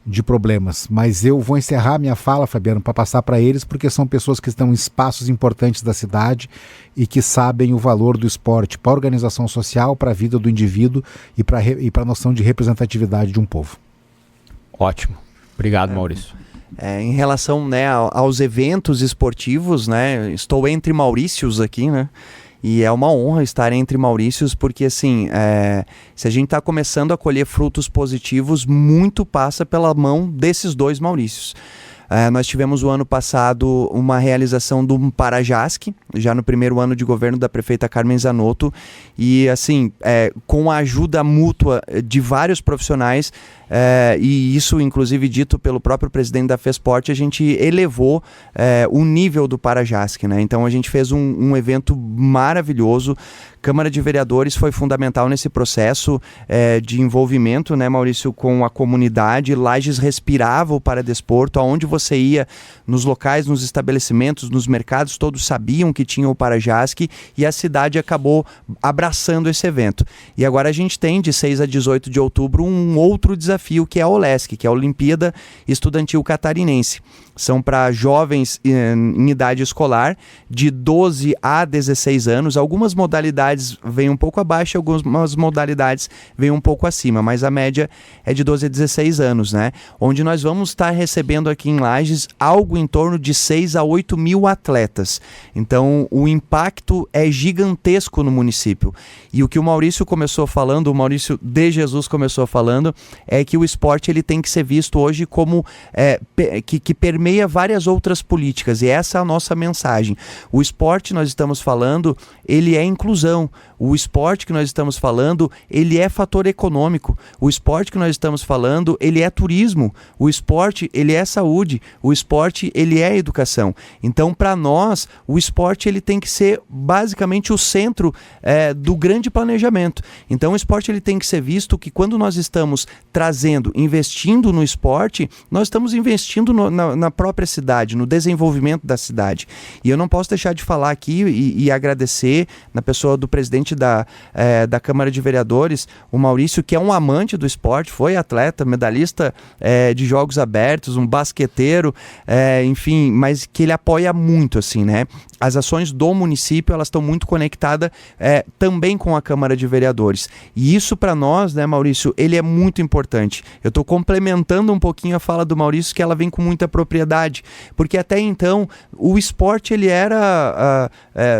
de problemas, mas eu vou encerrar minha fala, Fabiano, para passar para eles, porque são pessoas que estão em espaços importantes da cidade e que sabem o valor do esporte para a organização social, para a vida do indivíduo e para a noção de representatividade de um povo. Ótimo. Obrigado, Maurício. Em relação, né, aos eventos esportivos, né, estou entre Maurícios aqui, né? E é uma honra estar entre Maurícios, porque assim, se a gente está começando a colher frutos positivos, muito passa pela mão desses 2 Maurícios. Nós tivemos o ano passado uma realização do Parajasc, já no primeiro ano de governo da prefeita Carmen Zanotto, e assim, com a ajuda mútua de vários profissionais, e isso inclusive dito pelo próprio presidente da FESPORT, a gente elevou o nível do Parajasc, né? Então a gente fez um evento maravilhoso. Câmara de Vereadores foi fundamental nesse processo de envolvimento, né, Maurício, com a comunidade. Lages respirava o Paradesporto, aonde você ia, nos locais, nos estabelecimentos, nos mercados, todos sabiam que tinha o Parajasc, e a cidade acabou abraçando esse evento. E agora a gente tem, de 6 a 18 de outubro, um outro desafio, que é a OLESC, que é a Olimpíada Estudantil Catarinense. São para jovens em idade escolar, de 12 a 16 anos. Algumas modalidades vêm um pouco abaixo, algumas modalidades vêm um pouco acima, mas a média é de 12 a 16 anos, né? Onde nós vamos estar recebendo aqui em Lages algo em torno de 6 a 8 mil atletas. Então, o impacto é gigantesco no município. E o que o Maurício começou falando, o Maurício de Jesus começou falando, é que o esporte ele tem que ser visto hoje como que permeia várias outras políticas, e essa é a nossa mensagem. O esporte, nós estamos falando, ele é inclusão. O esporte que nós estamos falando, ele é fator econômico. O esporte que nós estamos falando, ele é turismo. O esporte, ele é saúde. O esporte, ele é educação. Então, para nós, o esporte ele tem que ser basicamente o centro do grande planejamento. Então, o esporte ele tem que ser visto que quando nós estamos investindo no esporte, nós estamos investindo na própria cidade, no desenvolvimento da cidade. E eu não posso deixar de falar aqui e agradecer na pessoa do presidente da Câmara de Vereadores, o Maurício, que é um amante do esporte, foi atleta, medalhista de Jogos Abertos, um basqueteiro, enfim, mas que ele apoia muito, assim, né? As ações do município, elas estão muito conectadas também com a Câmara de Vereadores. E isso para nós, né, Maurício, ele é muito importante. Eu estou complementando um pouquinho a fala do Maurício, que ela vem com muita propriedade, porque até então o esporte ele era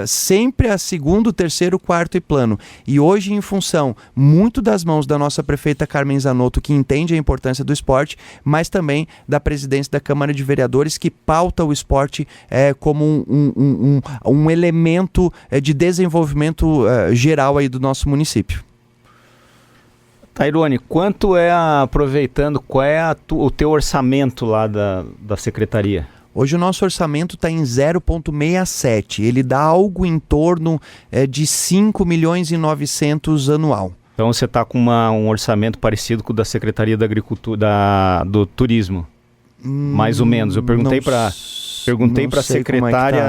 sempre a segundo, terceiro, quarto e plano. E hoje, em função muito das mãos da nossa prefeita Carmen Zanotto, que entende a importância do esporte, mas também da presidência da Câmara de Vereadores, que pauta o esporte como um elemento de desenvolvimento geral aí do nosso município. Tairone, quanto aproveitando, qual é o teu orçamento lá da secretaria? Hoje o nosso orçamento está em 0,67. Ele dá algo em torno de 5 milhões e 900 anual. Então você está com um orçamento parecido com o da Secretaria da Agricultura, do Turismo, mais ou menos. Eu perguntei para a secretária...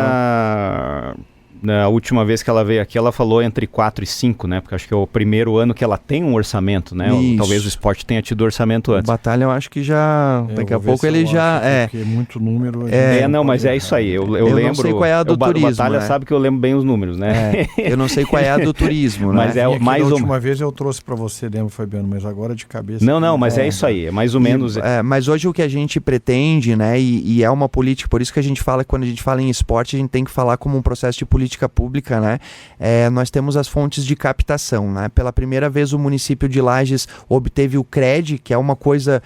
Na última vez que ela veio aqui, ela falou entre 4 e 5, né? Porque acho que é o primeiro ano que ela tem um orçamento, né? Talvez o esporte tenha tido orçamento antes. O Batalha eu acho que já... daqui a pouco ele já... Porque muito número... não, mas é isso aí. Eu lembro... não sei qual é a do turismo, O Batalha sabe que eu lembro bem os números, né? Eu não sei qual é a do turismo, né? Mas é mais da última vez eu trouxe para você, lembra, Fabiano? Mas agora de cabeça... Não, mas é isso aí. É mais ou menos... Mas hoje o que a gente pretende, né? E é uma política... Por isso que a gente fala que quando a gente fala em esporte, a gente tem que falar como um processo de política pública, né? Nós temos as fontes de captação, né? Pela primeira vez o município de Lages obteve o CRED, que é uma coisa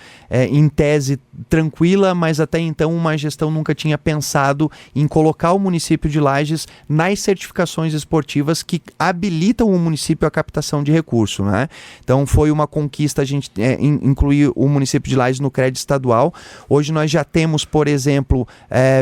em tese tranquila, mas até então uma gestão nunca tinha pensado em colocar o município de Lages nas certificações esportivas que habilitam o município à captação de recurso, né? Então foi uma conquista a gente incluir o município de Lages no CRED estadual. Hoje nós já temos, por exemplo,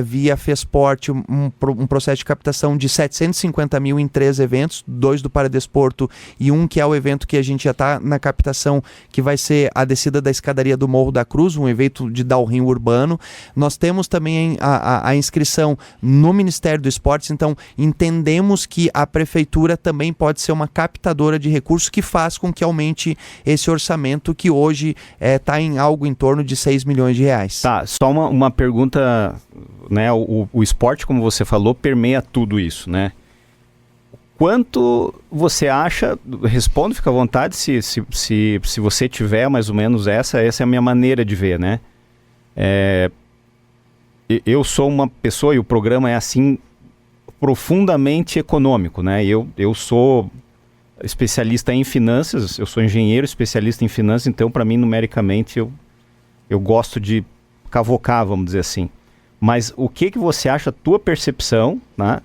via FESPORT, um processo de captação de 750 mil em 3 eventos, 2 do Paradesporto e um que é o evento que a gente já está na captação, que vai ser a descida da escadaria do Morro da Cruz, um evento de downhill urbano. Nós temos também a inscrição no Ministério do Esportes, então entendemos que a prefeitura também pode ser uma captadora de recursos que faz com que aumente esse orçamento que hoje está em algo em torno de 6 milhões de reais. Tá, só uma pergunta, né? O esporte, como você falou, permeia tudo isso, né? Quanto você acha, responde, fica à vontade, se você tiver mais ou menos essa é a minha maneira de ver, né? Eu sou uma pessoa, e o programa é assim, profundamente econômico, né? Eu sou especialista em finanças, eu sou engenheiro especialista em finanças, então para mim, numericamente, eu gosto de cavocar, vamos dizer assim. Mas o que você acha, a tua percepção, né,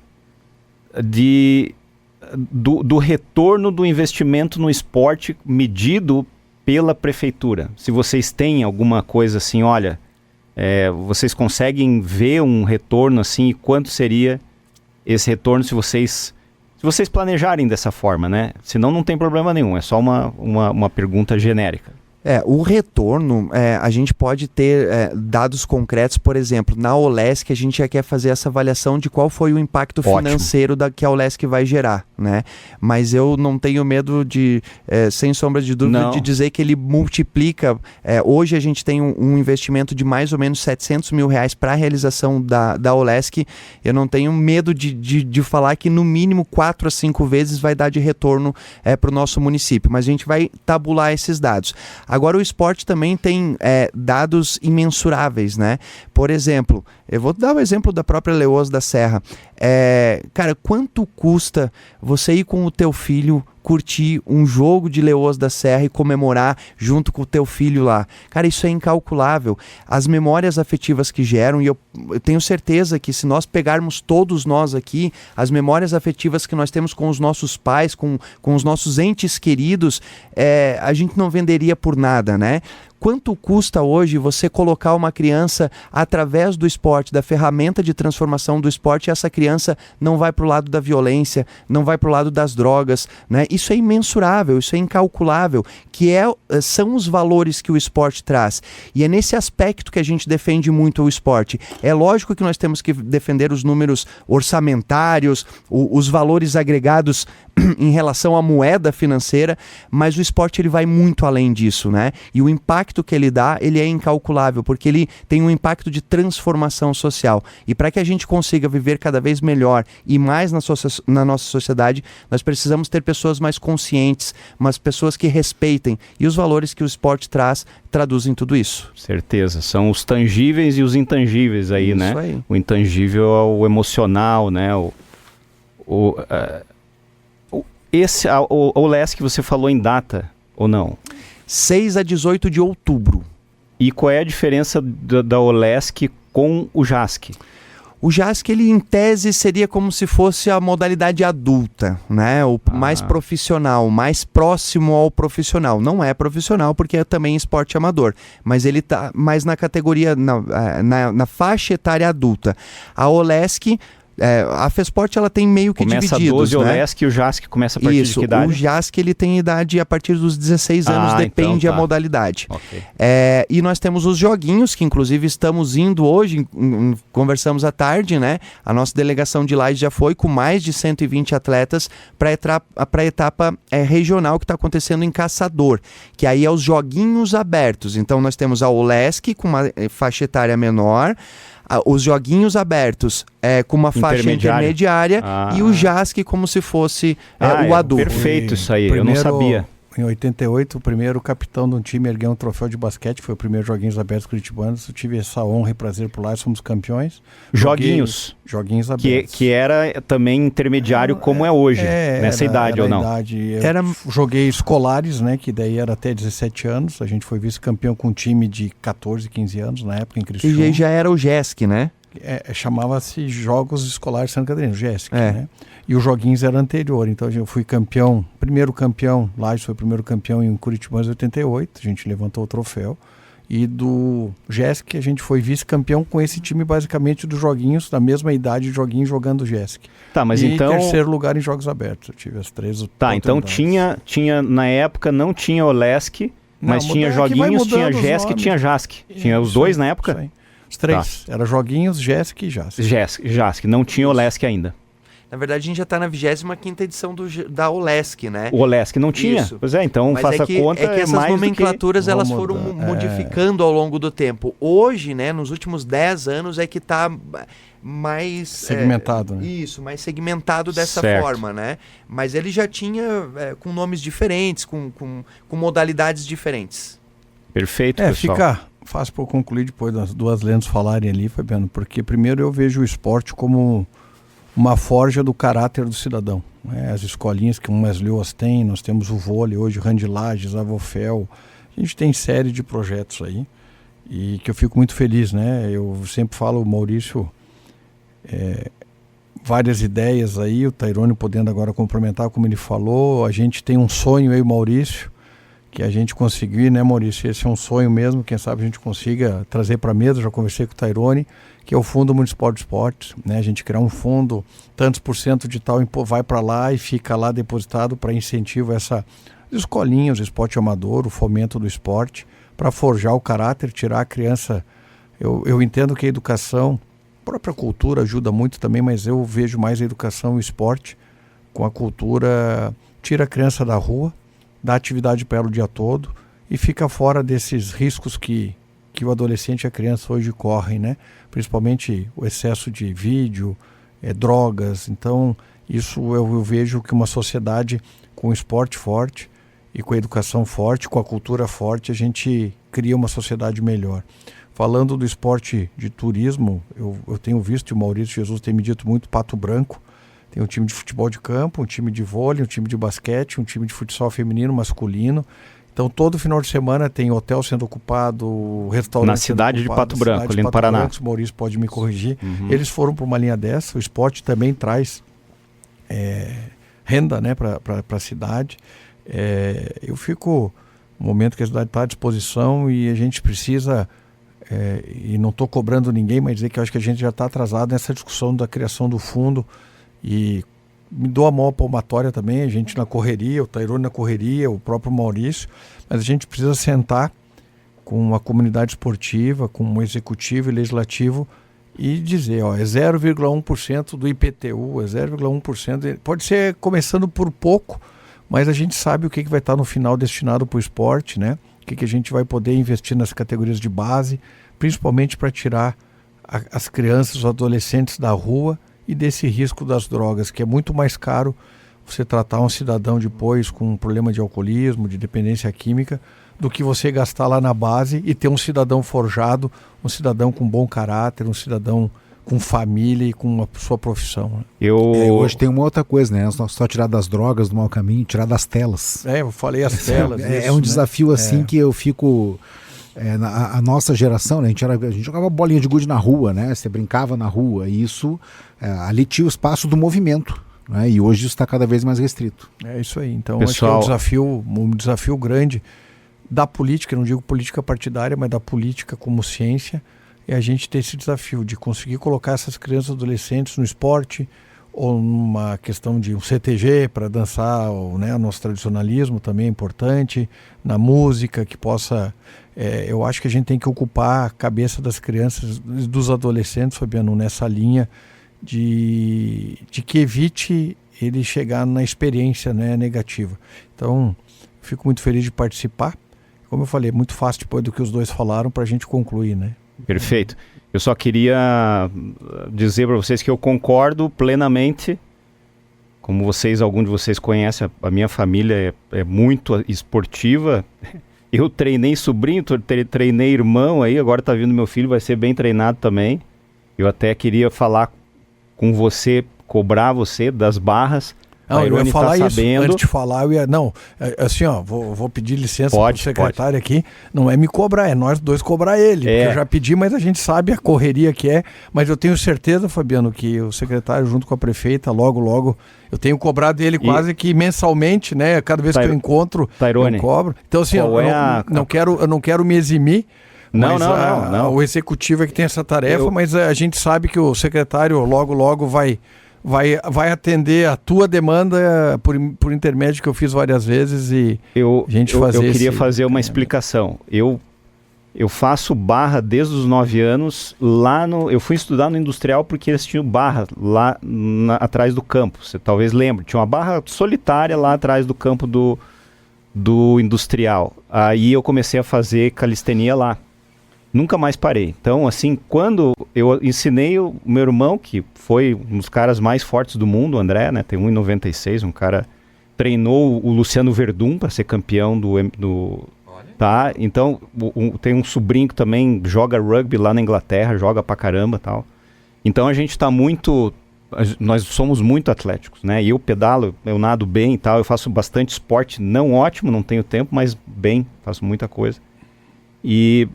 do retorno do investimento no esporte medido pela prefeitura. Se vocês têm alguma coisa assim, olha, vocês conseguem ver um retorno assim, e quanto seria esse retorno se vocês planejarem dessa forma, né? Senão não tem problema nenhum, é só uma pergunta genérica. O retorno, a gente pode ter dados concretos, por exemplo, na OLESC a gente já quer fazer essa avaliação de qual foi o impacto financeiro que a OLESC vai gerar, né? Mas eu não tenho medo de, sem sombra de dúvida, de dizer que ele multiplica. Hoje a gente tem um investimento de mais ou menos R$700 mil para a realização da OLESC. Eu não tenho medo de falar que no mínimo 4 a 5 vezes vai dar de retorno para o nosso município, mas a gente vai tabular esses dados. Agora o esporte também tem dados imensuráveis, né? Por exemplo, eu vou dar o exemplo da própria Leoas da Serra. Cara, quanto custa você ir com o teu filho curtir um jogo de Leoas da Serra e comemorar junto com o teu filho lá? Cara, isso é incalculável. As memórias afetivas que geram, e eu tenho certeza que se nós pegarmos todos nós aqui, as memórias afetivas que nós temos com os nossos pais, com os nossos entes queridos, a gente não venderia por nada, né? Quanto custa hoje você colocar uma criança através do esporte, da ferramenta de transformação do esporte, e essa criança não vai para o lado da violência, não vai para o lado das drogas, né? Isso é imensurável, isso é incalculável, que são os valores que o esporte traz. E é nesse aspecto que a gente defende muito o esporte. É lógico que nós temos que defender os números orçamentários, os valores agregados em relação à moeda financeira, mas o esporte ele vai muito além disso, né? E o impacto que ele dá, ele é incalculável, porque ele tem um impacto de transformação social. E para que a gente consiga viver cada vez melhor e mais na nossa sociedade, nós precisamos ter pessoas mais conscientes, mas pessoas que respeitem. E os valores que o esporte traduzem tudo isso. Certeza. São os tangíveis e os intangíveis aí, Isso né? aí. O intangível é o emocional, né? O OLESC que você falou em data, ou não? 6 a 18 de outubro. E qual é a diferença da OLESC com o JASC? O JASC, ele em tese seria como se fosse a modalidade adulta, né? O mais profissional, mais próximo ao profissional. Não é profissional porque é também esporte amador, mas ele está mais na categoria, na faixa etária adulta. A OLESC, a FESPORT, ela tem meio que começa divididos, 12 o OLESC e o JASC começa a partir de que idade? O JASC ele tem idade a partir dos 16 anos, depende então tá. a modalidade. Okay. E nós temos os joguinhos, que inclusive estamos indo hoje, conversamos à tarde, né? A nossa delegação de Lages já foi com mais de 120 atletas para a etapa regional que está acontecendo em Caçador, que aí é os joguinhos abertos. Então nós temos a OLESC com uma faixa etária menor, os joguinhos abertos com uma faixa intermediária e o JASC como se fosse o adulto. Perfeito isso aí, eu não sabia. Em 88, o primeiro capitão de um time ergueu um troféu de basquete, foi o primeiro Joguinhos Abertos curitibanos. Eu tive essa honra e prazer por lá, fomos campeões. Joguinhos Abertos. Que era também intermediário como é hoje, nessa idade ou não? Joguei escolares, né, que daí era até 17 anos. A gente foi vice-campeão com um time de 14, 15 anos na época em Criciúma. E já era o JESC, né? Chamava-se Jogos Escolares Santa Catarina, JESC, né? E os joguinhos era anterior, então eu fui campeão, primeiro campeão, Lages foi o primeiro campeão em Curitiba em 88, a gente levantou o troféu, e do JESC a gente foi vice-campeão com esse time basicamente dos joguinhos, da mesma idade de joguinhos jogando JESC. Tá, mas então... terceiro lugar em Jogos Abertos, eu tive as 3 então tinha, na época não tinha OLESC, mas tinha joguinhos, tinha JESC e tinha JASC. Tinha os dois na época? Sim. Os 3, era joguinhos, JESC e JASC. JASC, não tinha OLESC ainda. Na verdade, a gente já está na 25ª edição da OLESC, né? O OLESC não tinha? Isso. Pois então mas faça conta. É que essas mais nomenclaturas elas foram modificando ao longo do tempo. Hoje, né, nos últimos 10 anos, é que está mais... segmentado, né? Isso, mais segmentado dessa certo. forma, né? Mas ele já tinha com nomes diferentes, com modalidades diferentes. Perfeito, pessoal. Fica fácil para eu concluir depois das duas lendas falarem ali, Fabiano, porque primeiro eu vejo o esporte como uma forja do caráter do cidadão. Né? As escolinhas que umas Leoas têm, nós temos o vôlei hoje, Randy Lages, Avofel, a gente tem série de projetos aí e que eu fico muito feliz, né? Eu sempre falo, o Maurício, várias ideias aí, o Tairone podendo agora complementar como ele falou, a gente tem um sonho aí, o Maurício, que a gente conseguiu, né, Maurício? Esse é um sonho mesmo, quem sabe a gente consiga trazer para a mesa, já conversei com o Tairone, que é o Fundo Municipal de Esportes, né? A gente criar um fundo, tantos por cento de tal vai para lá e fica lá depositado para incentivo essa escolinhas, o esporte amador, o fomento do esporte, para forjar o caráter, tirar a criança. Eu entendo que a educação, a própria cultura ajuda muito também, mas eu vejo mais a educação e o esporte. Com a cultura, tira a criança da rua, dá atividade para ela o dia todo e fica fora desses riscos que o adolescente e a criança hoje correm, né? Principalmente o excesso de vídeo, drogas. Então, isso eu vejo que uma sociedade com o esporte forte e com a educação forte, com a cultura forte, a gente cria uma sociedade melhor. Falando do esporte de turismo, eu tenho visto, e o Maurício Jesus tem me dito muito, Pato Branco, tem um time de futebol de campo, um time de vôlei, um time de basquete, um time de futsal feminino, masculino. Então todo final de semana tem hotel sendo ocupado, restaurante na cidade de Pato Branco, ali no Paraná. O Maurício pode me corrigir. Eles foram para uma linha dessa, o esporte também traz renda, né, para a cidade. Eu fico no momento que a cidade está à disposição e a gente precisa, e não estou cobrando ninguém, mas dizer que eu acho que a gente já está atrasado nessa discussão da criação do fundo e me dou a maior palmatória também, a gente na correria, o Tairone na correria, o próprio Maurício, mas a gente precisa sentar com a comunidade esportiva, com o executivo e legislativo e dizer, é 0,1% do IPTU, é 0,1%, pode ser começando por pouco, mas a gente sabe o que vai estar no final destinado para o esporte, né? O que a gente vai poder investir nas categorias de base, principalmente para tirar as crianças, os adolescentes da rua e desse risco das drogas, que é muito mais caro você tratar um cidadão depois com um problema de alcoolismo, de dependência química, do que você gastar lá na base e ter um cidadão forjado, um cidadão com bom caráter, um cidadão com família e com a sua profissão. Né? Hoje tem uma outra coisa, né? Só tirar das drogas do mau caminho, tirar das telas. Eu falei as telas. É um desafio assim que eu fico... a nossa geração, né? A gente jogava bolinha de gude na rua, né? Você brincava na rua e isso ali tinha o espaço do movimento, né? E hoje isso está cada vez mais restrito. É isso aí. Então Pessoal, acho que é um desafio grande da política, não digo política partidária, mas da política como ciência, é a gente ter esse desafio de conseguir colocar essas crianças e adolescentes no esporte ou numa questão de um CTG para dançar, ou, né, o nosso tradicionalismo também é importante, na música que possa... eu acho que a gente tem que ocupar a cabeça das crianças, dos adolescentes, Fabiano, nessa linha de que evite ele chegar na experiência, né, negativa. Então, fico muito feliz de participar. Como eu falei, é muito fácil depois do que os dois falaram para a gente concluir, né? Perfeito. Eu só queria dizer para vocês que eu concordo plenamente. Como algum de vocês conhece, a minha família é muito esportiva. Eu treinei sobrinho, treinei irmão aí, agora tá vindo meu filho, vai ser bem treinado também. Eu até queria falar com você, cobrar você das barras. Não, eu ia falar isso, sabendo. Antes de falar, assim, vou pedir licença pro secretário pode. Aqui, não é me cobrar, é nós dois cobrar ele, porque eu já pedi, mas a gente sabe a correria que é, mas eu tenho certeza, Fabiano, que o secretário junto com a prefeita, logo, eu tenho cobrado ele quase que mensalmente, né, cada vez que eu encontro, Tairone, eu cobro. Então assim, eu não quero me eximir, não. O executivo é que tem essa tarefa, mas a gente sabe que o secretário logo vai atender a tua demanda por intermédio que eu fiz várias vezes e eu queria fazer uma explicação. Eu faço barra desde os 9 anos eu fui estudar no industrial porque eles tinham barra lá atrás do campo, você talvez lembre, tinha uma barra solitária lá atrás do campo do industrial. Aí eu comecei a fazer calistenia lá. Nunca mais parei. Então, assim, quando eu ensinei o meu irmão, que foi um dos caras mais fortes do mundo, o André, né? Tem 1,96, um cara... Treinou o Luciano Verdun para ser campeão tá? Então, tem um sobrinho que também joga rugby lá na Inglaterra, joga pra caramba e tal. Então, a gente tá muito... Nós somos muito atléticos, né? E eu pedalo, eu nado bem e tal, eu faço bastante esporte, não ótimo, não tenho tempo, mas bem, faço muita coisa. E...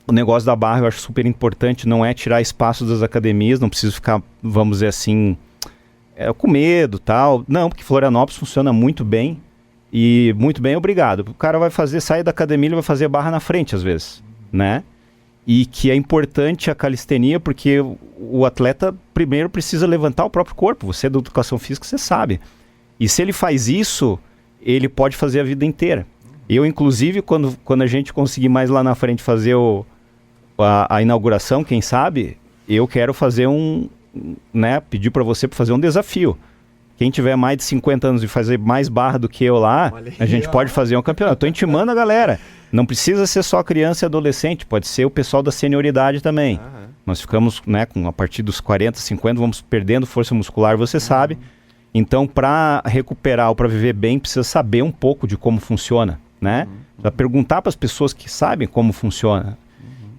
O negócio da barra eu acho super importante, não é tirar espaço das academias, não preciso ficar, vamos dizer assim, com medo e tal. Não, porque Florianópolis funciona muito bem e muito bem, obrigado. O cara vai sair da academia, ele vai fazer barra na frente às vezes, né? E que é importante a calistenia porque o atleta primeiro precisa levantar o próprio corpo. Você é da educação física, você sabe. E se ele faz isso, ele pode fazer a vida inteira. Eu, inclusive, quando a gente conseguir mais lá na frente fazer a inauguração, quem sabe, eu quero fazer pedir para você fazer um desafio. Quem tiver mais de 50 anos e fazer mais barra do que eu lá, a gente pode fazer um campeonato. Estou intimando a galera. Não precisa ser só criança e adolescente, pode ser o pessoal da senioridade também. Nós ficamos, a partir dos 40, 50, vamos perdendo força muscular, você sabe. Então, para recuperar ou para viver bem, precisa saber um pouco de como funciona, né? Precisa perguntar para as pessoas que sabem como funciona.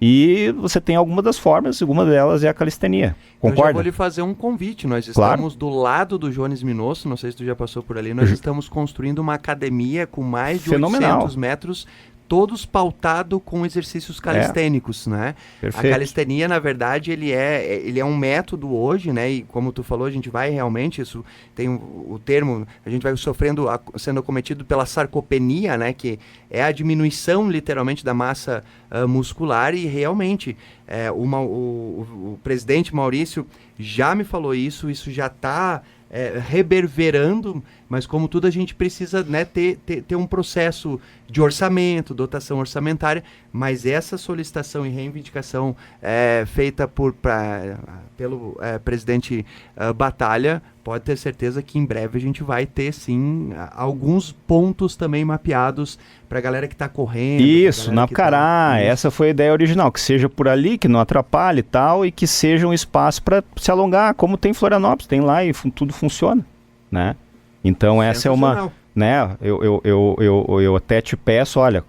E você tem algumas das formas, uma delas é a calistenia. Concorda? Eu já vou lhe fazer um convite. Nós estamos do lado do Jones Minosso, não sei se tu já passou por ali, nós estamos construindo uma academia com mais de 800 metros, todos pautados com exercícios calistênicos, né? Perfeito. A calistenia, na verdade, ele é um método hoje, né? E como tu falou, a gente vai realmente, isso tem o termo, a gente vai sendo acometido pela sarcopenia, né? Que é a diminuição, literalmente, da massa muscular e realmente o presidente Maurício já me falou isso já está reverberando, mas como tudo a gente precisa, né, ter um processo de orçamento, dotação orçamentária, mas essa solicitação e reivindicação feita pelo presidente Batalha, pode ter certeza que em breve a gente vai ter sim alguns pontos também mapeados para a galera que está correndo. Isso, na Cará, essa foi a ideia original, que seja por ali, que não atrapalhe e tal, e que seja um espaço para se alongar, como tem em Florianópolis, tem lá e tudo funciona, né? Então essa é uma, né, eu até te peço, olha,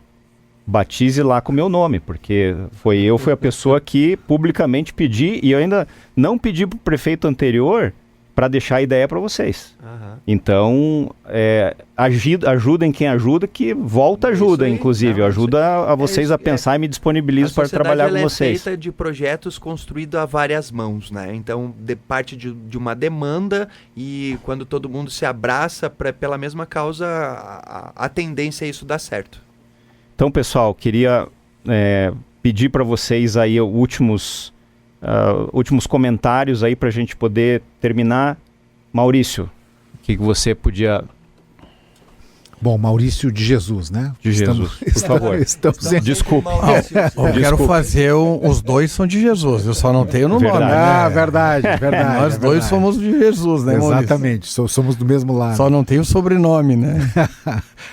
batize lá com o meu nome, porque foi a pessoa que publicamente pedi, e eu ainda não pedi para o prefeito anterior para deixar a ideia para vocês. Então, ajudem quem ajuda, que volta ajuda, inclusive. Ajuda a vocês a pensar e me disponibilizo para trabalhar com vocês. É feita de projetos construídos a várias mãos, né? Então, parte de uma demanda, e quando todo mundo se abraça pela mesma causa, a tendência é isso dar certo. Então, pessoal, queria pedir para vocês aí últimos comentários aí para a gente poder terminar. Maurício, o que você podia... Bom, Maurício de Jesus, né? De Jesus, por favor. Desculpe. Eu quero fazer os dois são de Jesus, eu só não tenho no nome. Ah, verdade. Nós dois somos de Jesus, né, Maurício? Exatamente, somos do mesmo lado. Só não tem o sobrenome, né?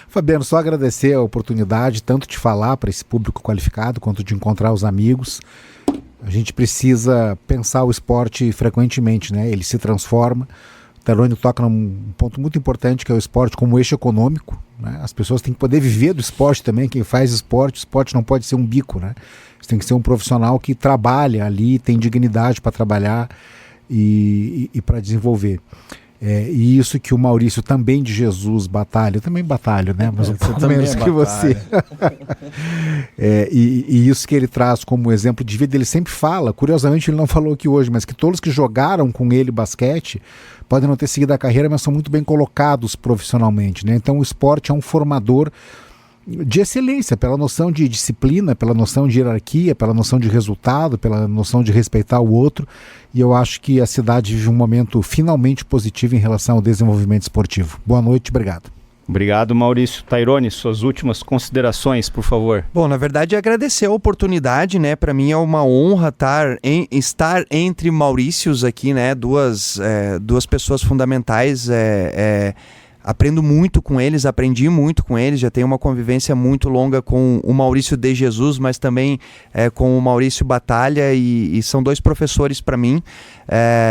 Fabiano, só agradecer a oportunidade, tanto de falar para esse público qualificado, quanto de encontrar os amigos. A gente precisa pensar o esporte frequentemente, né? Ele se transforma. O Tairone toca num ponto muito importante, que é o esporte como eixo econômico, né? As pessoas têm que poder viver do esporte também. Quem faz esporte, o esporte não pode ser um bico, né? Você tem que ser um profissional que trabalha ali, tem dignidade para trabalhar e para desenvolver. E isso que o Maurício também de Jesus batalha, eu também batalho, né? Mas um pouco menos que você. E isso que ele traz como exemplo de vida, ele sempre fala, curiosamente ele não falou aqui hoje, mas que todos que jogaram com ele basquete podem não ter seguido a carreira, mas são muito bem colocados profissionalmente, né? Então o esporte é um formador de excelência, pela noção de disciplina, pela noção de hierarquia, pela noção de resultado, pela noção de respeitar o outro, e eu acho que a cidade vive um momento finalmente positivo em relação ao desenvolvimento esportivo. Boa noite, obrigado. Obrigado, Maurício. Tairone, suas últimas considerações, por favor. Bom, na verdade, agradecer a oportunidade, né? Para mim é uma honra estar entre Maurícios aqui, né? Duas pessoas fundamentais. Aprendo muito com eles, aprendi muito com eles, já tenho uma convivência muito longa com o Maurício de Jesus, mas também com o Maurício Batalha, e são dois professores para mim.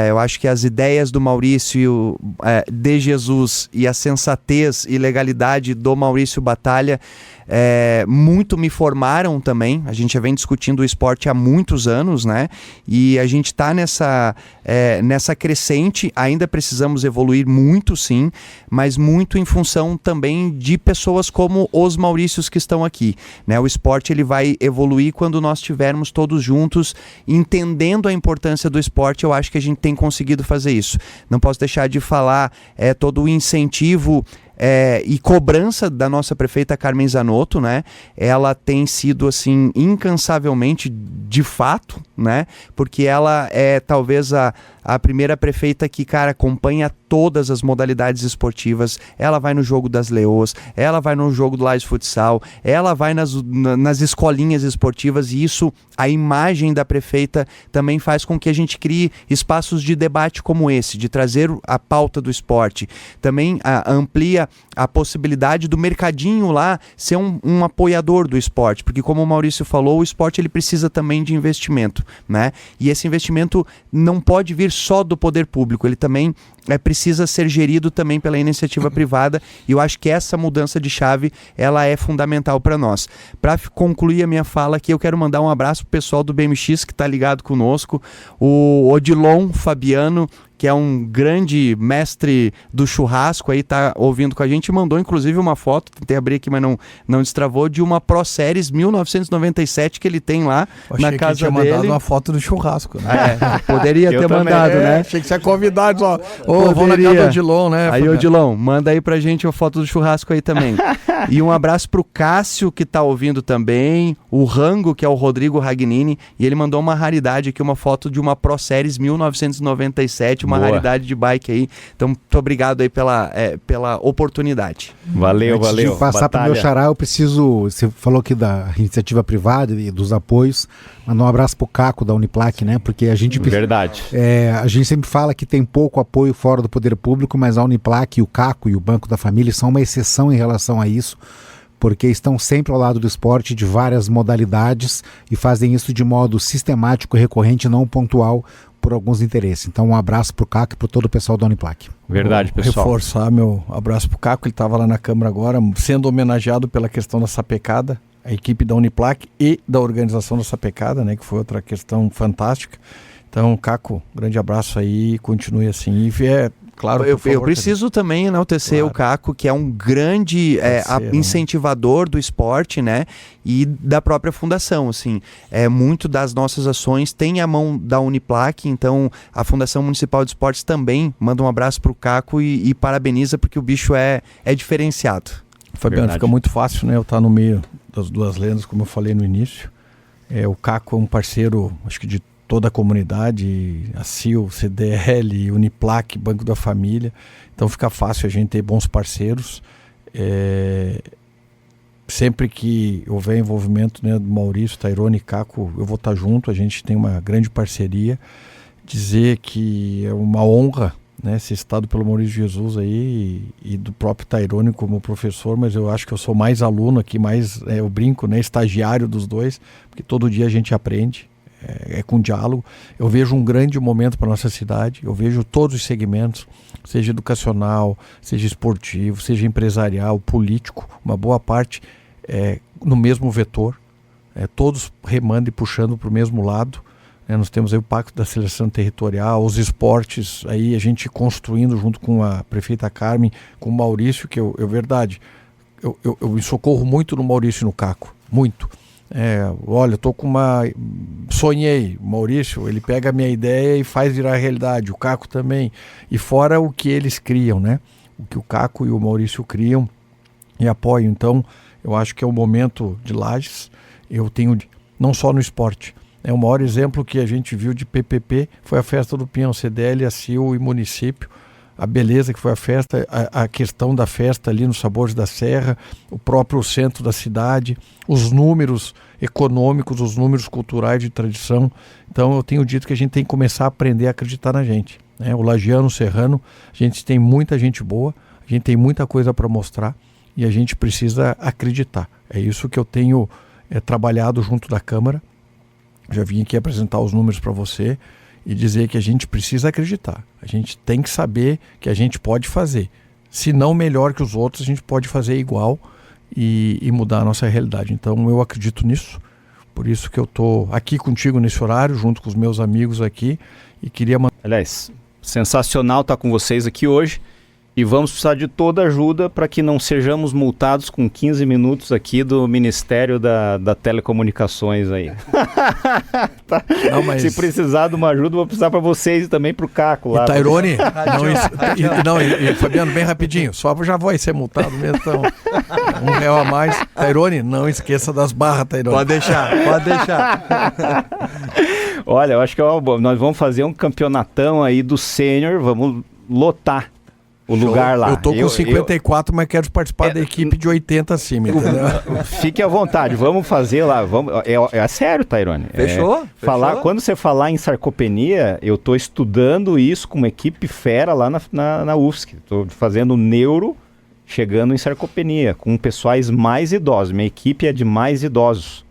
Eu acho que as ideias do Maurício de Jesus e a sensatez e legalidade do Maurício Batalha muito me formaram também. A gente já vem discutindo o esporte há muitos anos, né? E a gente está nessa crescente. Ainda precisamos evoluir muito, sim, mas muito em função também de pessoas como os Maurícios que estão aqui, né? O esporte ele vai evoluir quando nós estivermos todos juntos, entendendo a importância do esporte. Eu acho que a gente tem conseguido fazer isso. Não posso deixar de falar todo o incentivo e cobrança da nossa prefeita Carmen Zanotto, né? Ela tem sido assim incansavelmente de fato, né? Porque ela é talvez a primeira prefeita que, cara, acompanha todas as modalidades esportivas. Ela vai no jogo das Leoas, ela vai no jogo do Lages Futsal, ela vai nas escolinhas esportivas, e isso, a imagem da prefeita também faz com que a gente crie espaços de debate como esse, de trazer a pauta do esporte. Também amplia a possibilidade do mercadinho lá ser um apoiador do esporte, porque como o Maurício falou, o esporte ele precisa também de investimento, né? E esse investimento não pode vir só do poder público, ele também precisa ser gerido também pela iniciativa privada, e eu acho que essa mudança de chave, ela é fundamental para nós. Para concluir a minha fala aqui, eu quero mandar um abraço pro pessoal do BMX que está ligado conosco, o Odilon Fabiano, que é um grande mestre do churrasco, aí tá ouvindo com a gente, mandou inclusive uma foto, tentei abrir aqui, mas não destravou, de uma Pro Series 1997 que ele tem lá na casa tinha dele. mandado uma foto do churrasco, né? Poderia ter também, mandado, né? Achei que você é convidado, ó. Vou na casa do Odilon, né? Aí, Odilon, manda aí pra gente a foto do churrasco aí também. E um abraço pro Cássio, que tá ouvindo também, o Rango, que é o Rodrigo Ragnini, e ele mandou uma raridade aqui, uma foto de uma Pro Series 1997, uma Boa. raridade de bike aí. Então, muito obrigado aí pela oportunidade. Valeu, Antes valeu. de passar para o meu Batalha. xará, eu preciso... Você falou aqui da iniciativa privada e dos apoios. Mandar um abraço pro Caco da Uniplac, né? Porque a gente... Verdade. A gente sempre fala que tem pouco apoio fora do poder público, mas a Uniplac, o Caco e o Banco da Família são uma exceção em relação a isso, porque estão sempre ao lado do esporte de várias modalidades e fazem isso de modo sistemático, recorrente, não pontual, por alguns interesses. Então um abraço pro Caco e pro todo o pessoal da Uniplac. Verdade, Vou pessoal. reforçar meu abraço pro Caco, ele estava lá na Câmara agora, sendo homenageado pela questão da sapecada, a equipe da Uniplac e da organização da sapecada, né, que foi outra questão fantástica. Então, Caco, grande abraço aí, continue assim. E claro, Eu por favor, preciso também enaltecer Claro. o Caco, que é um grande Parceiro, né? incentivador do esporte, né? E da própria fundação, assim. Muito das nossas ações tem a mão da Uniplac, então a Fundação Municipal de Esportes também manda um abraço pro Caco e parabeniza, porque o bicho é diferenciado. Fabiano, Verdade. fica muito fácil, né? Eu estar no meio das duas lendas, como eu falei no início. O Caco é um parceiro, acho que de toda a comunidade, a CIL, CDL, Uniplac, Banco da Família. Então fica fácil a gente ter bons parceiros. Sempre que houver envolvimento, né, do Maurício, Tairone e Caco, eu vou estar junto, a gente tem uma grande parceria. Dizer que é uma honra, né, ser citado pelo Maurício Jesus aí e do próprio Tairone como professor, mas eu acho que eu sou mais aluno aqui, mais, eu brinco, né, estagiário dos dois, porque todo dia a gente aprende, com diálogo. Eu vejo um grande momento para a nossa cidade, eu vejo todos os segmentos, seja educacional, seja esportivo, seja empresarial, político, uma boa parte no mesmo vetor, todos remando e puxando para o mesmo lado. Nós temos aí o Pacto da Seleção Territorial, os esportes, aí a gente construindo junto com a prefeita Carmen, com o Maurício, que eu verdade, eu me socorro muito no Maurício e no Caco, muito. Olha, eu tô com sonhei, o Maurício, ele pega a minha ideia e faz virar realidade, o Caco também, e fora o que eles criam, né? O que o Caco e o Maurício criam e apoiam. Então, eu acho que é o momento de Lages, eu tenho, não só no esporte, o maior exemplo que a gente viu de PPP foi a festa do Pinhão, CDL, a CIL e município, a beleza que foi a festa, a questão da festa ali nos Sabores da Serra, o próprio centro da cidade, os números econômicos, os números culturais de tradição. Então eu tenho dito que a gente tem que começar a aprender a acreditar na gente, né? O lagiano, o serrano, a gente tem muita gente boa, a gente tem muita coisa para mostrar e a gente precisa acreditar. É isso que eu tenho trabalhado junto da Câmara. Já vim aqui apresentar os números para você e dizer que a gente precisa acreditar. A gente tem que saber que a gente pode fazer. Se não melhor que os outros, a gente pode fazer igual e mudar a nossa realidade. Então eu acredito nisso. Por isso que eu estou aqui contigo nesse horário, junto com os meus amigos aqui. E queria Aliás, sensacional estar com vocês aqui hoje. E vamos precisar de toda ajuda para que não sejamos multados com 15 minutos aqui do Ministério da Telecomunicações aí. Tá? Não, mas... Se precisar de uma ajuda, vou precisar para vocês e também para o Caco lá. E Tairone, Fabiano, bem rapidinho, só já vai ser multado mesmo, então R$1 a mais. Tairone, não esqueça das barras, Tairone. Pode deixar. Olha, eu acho que nós vamos fazer um campeonatão aí do sênior, vamos lotar o lugar lá. Eu tô com 54, mas quero participar da equipe de 80 acima, entendeu? Fique à vontade, vamos fazer lá. É sério, Tairone. Fechou? Quando você falar em sarcopenia, eu tô estudando isso com uma equipe fera lá na UFSC. Tô fazendo neuro, chegando em sarcopenia, com pessoais mais idosos. Minha equipe é de mais idosos,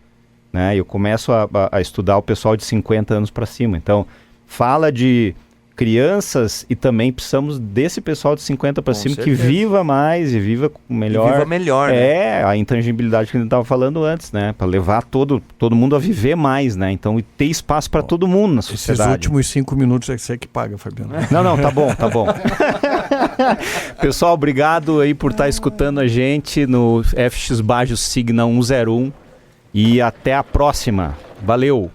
né? Eu começo a estudar o pessoal de 50 anos para cima. Então, fala de crianças e também precisamos desse pessoal de 50 para cima certeza. que viva mais e viva melhor. E viva melhor, né? A intangibilidade que a gente estava falando antes, né? Para levar todo mundo a viver mais, né? Então, e ter espaço para todo mundo na sociedade. Esses últimos 5 minutos é você que paga, Fabiano. Não, tá bom. Pessoal, obrigado aí por estar escutando a gente no FX Bajo Signa 101 e até a próxima. Valeu!